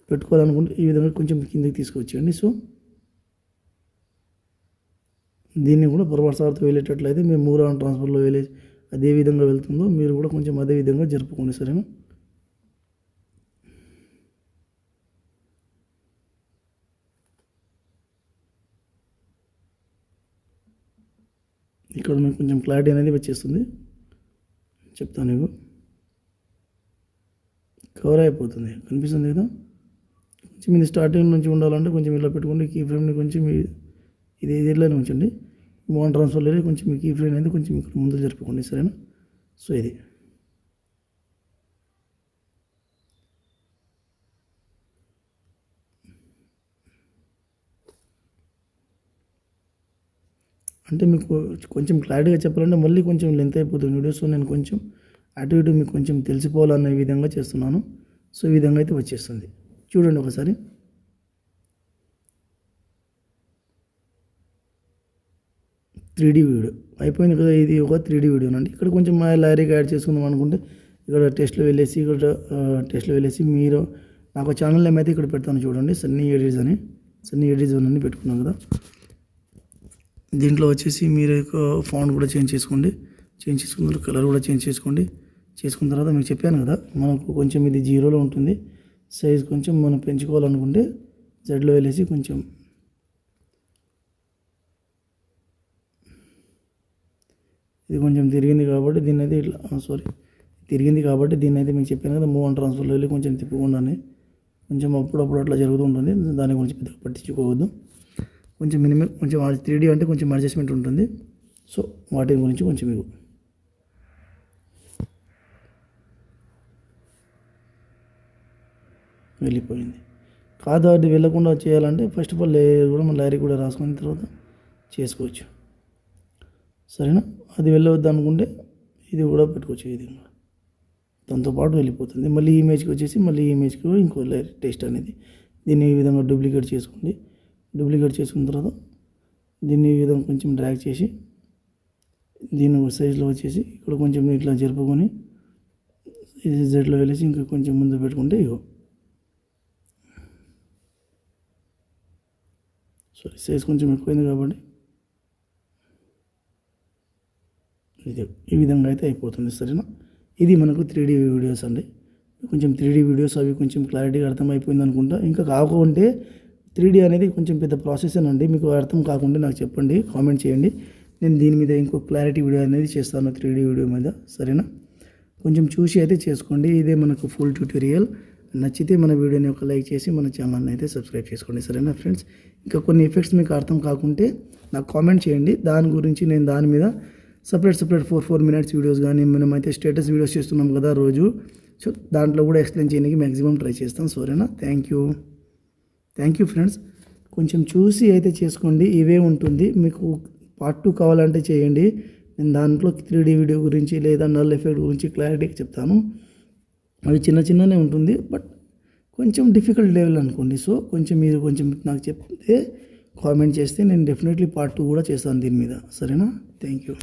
పెట్టుకోవాలనుకుంటే ఈ విధంగా కొంచెం కిందకి తీసుకొచ్చేయండి. సో దీన్ని కూడా ప్రభాసార్తో వెళ్ళేటట్లయితే మేము మూవ్ ఆన్ ట్రాన్స్ఫర్లో వెళ్ళే అదే విధంగా వెళ్తుందో మీరు కూడా కొంచెం అదే విధంగా జరుపుకోండి. సరేనా? ఇక్కడ మీకు కొంచెం క్లారిటీ అనేది వచ్చేస్తుంది, చెప్తాను. మీకు కవర్ అయిపోతుంది, కనిపిస్తుంది కదా. కొంచెం ఇది స్టార్టింగ్ నుంచి ఉండాలంటే కొంచెం ఇలా పెట్టుకోండి. కీ ఫ్రేమ్ని కొంచెం ఇది ఇదిలోనే ఉంచండి. మోన్ ట్రాన్స్ఫర్లో కొంచెం మీ కీ ఫ్రేమ్ అనేది కొంచెం ఇక్కడ ముందు జరుపుకోండి. సరేనా? సో ఇది అంటే మీకు కొంచెం క్లారిటీగా చెప్పాలంటే మళ్ళీ కొంచెం లెంత్ అయిపోతుంది వీడియో. సో నేను కొంచెం అటు ఇటు మీకు కొంచెం తెలిసిపోవాలనే విధంగా చేస్తున్నాను. సో ఈ విధంగా అయితే వచ్చేస్తుంది. చూడండి ఒకసారి. త్రీడీ వీడియో అయిపోయింది కదా, ఇది ఒక 3D వీడియో అండి. ఇక్కడ కొంచెం మా లారీగా యాడ్ చేసుకుందాం అనుకుంటే ఇక్కడ టెస్ట్లో వెళ్ళేసి మీరు నాకు ఛానల్ నేమ్ అయితే ఇక్కడ పెడతాను చూడండి, సన్నీ ఎడిట్స్ అని పెట్టుకున్నాం కదా. దీంట్లో వచ్చేసి మీరు ఫాంట్ కూడా చేంజ్ చేసుకున్న కలర్ కూడా చేంజ్ చేసుకున్న తర్వాత మీకు చెప్పాను కదా, మనకు కొంచెం ఇది 0లో ఉంటుంది. సైజ్ కొంచెం మనం పెంచుకోవాలనుకుంటే జెడ్లో వెళ్ళేసి కొంచెం ఇది కొంచెం తిరిగింది కాబట్టి దీన్ని అయితే దీన్ని అయితే మీకు చెప్పాను కదా, మూవ్ ఆన్ ట్రాన్స్ఫర్లో వెళ్ళి కొంచెం తిప్పకుండానే కొంచెం అప్పుడప్పుడు అట్లా జరుగుతూ ఉంటుంది. దాని గురించి పెద్దగా పట్టించుకోవద్దు. కొంచెం మినిమం కొంచెం 3D అంటే కొంచెం అడ్జస్ట్మెంట్ ఉంటుంది. సో వాటి గురించి కొంచెం మీకు వెళ్ళిపోయింది కాదు. అది వెళ్ళకుండా చేయాలంటే ఫస్ట్ ఆఫ్ ఆల్ లేయర్ కూడా మన లారీ కూడా రాసుకున్న తర్వాత చేసుకోవచ్చు. సరేనా? అది వెళ్ళవద్దు అనుకుంటే ఇది కూడా పెట్టుకోవచ్చు. ఈ విధంగా దాంతోపాటు వెళ్ళిపోతుంది. మళ్ళీ ఇమేజ్కి వచ్చేసి మళ్ళీ ఇమేజ్కి ఇంకో లేయర్ టెక్స్ట్ అనేది దీన్ని ఈ విధంగా డూప్లికేట్ చేసుకోండి. డూప్లికేట్ చేసుకున్న తర్వాత దీన్ని ఈ విధంగా కొంచెం డ్రాగ్ చేసి దీన్ని సైజులో వచ్చేసి ఇక్కడ కొంచెం ఇట్లా జరుపుకొని ఇది జెడ్లో వెళ్ళేసి ఇంకా కొంచెం ముందు పెట్టుకుంటే ఇగో సారీ సైజ్ కొంచెం ఎక్కువైంది కాబట్టి ఇది ఈ విధంగా అయితే అయిపోతుంది. సరేనా? ఇది మనకు 3D వీడియోస్ అండి. కొంచెం 3D వీడియోస్ అవి కొంచెం క్లారిటీగా అర్థమైపోయింది అనుకుంటా. ఇంకా కాకుంటే 3D అనేది కొంచెం పెద్ద ప్రాసెస్ అండి. మీకు అర్థం కాకుండా నాకు చెప్పండి, కామెంట్ చేయండి. నేను దీని మీద ఇంకో క్లారిటీ వీడియో అనేది చేస్తాను 3D వీడియో మీద. సరేనా? కొంచెం చూసి అయితే చేసుకోండి. ఇదే మనకు ఫుల్ ట్యూటోరియల్. నచ్చితే మన వీడియోని ఒక లైక్ చేసి మన ఛానల్ని అయితే సబ్స్క్రైబ్ చేసుకోండి. సరేనా ఫ్రెండ్స్? ఇంకా కొన్ని ఎఫెక్ట్స్ మీకు అర్థం కాకుంటే నాకు కామెంట్ చేయండి. దాని గురించి నేను దాని మీద సపరేట్ 4 minutes వీడియోస్ కానీ మనమైతే స్టేటస్ వీడియోస్ చేస్తున్నాం కదా రోజు. సో దాంట్లో కూడా ఎక్స్ప్లెయిన్ చేయడానికి మ్యాక్సిమం ట్రై చేస్తాను. సరేనా? Thank you friends. కొంచెం చూసి అయితే చేసుకోండి. ఇవే ఉంటుంది. మీకు పార్ట్ 2 కావాలంటే చేయండి. నేను దాంట్లో 3D వీడియో గురించి లేదా నల్ ఎఫెక్ట్ గురించి క్లారిటీగా చెప్తాను. అవి చిన్ననే ఉంటుంది, బట్ కొంచెం డిఫికల్ట్ లెవెల్ అనుకోండి. సో మీరు కొంచెం నాకు చెప్తే కామెంట్ చేస్తే నేను డెఫినెట్లీ పార్ట్ 2 కూడా చేస్తాను దీని మీద. సరేనా? Thank you.